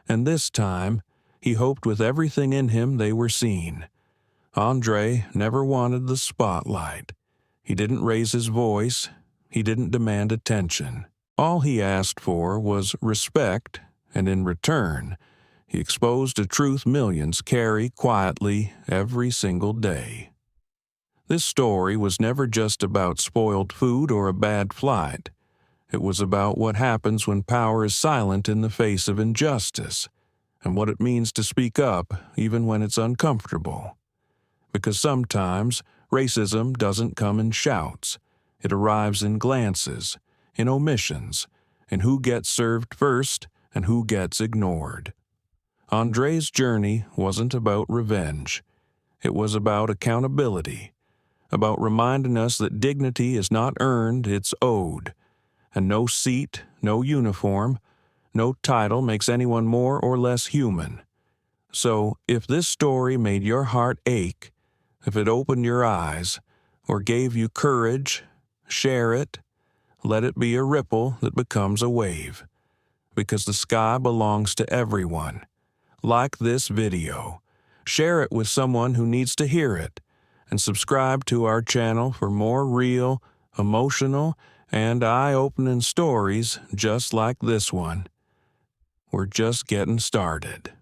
and this time, he hoped with everything in him they were seen. André never wanted the spotlight. He didn't raise his voice. He didn't demand attention. All he asked for was respect, and in return, he exposed a truth millions carry quietly every single day. This story was never just about spoiled food or a bad flight. It was about what happens when power is silent in the face of injustice, and what it means to speak up even when it's uncomfortable. Because sometimes racism doesn't come in shouts. It arrives in glances, in omissions, in who gets served first and who gets ignored. André's journey wasn't about revenge. It was about accountability, about reminding us that dignity is not earned, it's owed, and no seat, no uniform, no title makes anyone more or less human. So, if this story made your heart ache, if it opened your eyes, or gave you courage, share it. Let it be a ripple that becomes a wave. Because the sky belongs to everyone. Like this video. Share it with someone who needs to hear it. And subscribe to our channel for more real, emotional, and eye-opening stories just like this one. We're just getting started.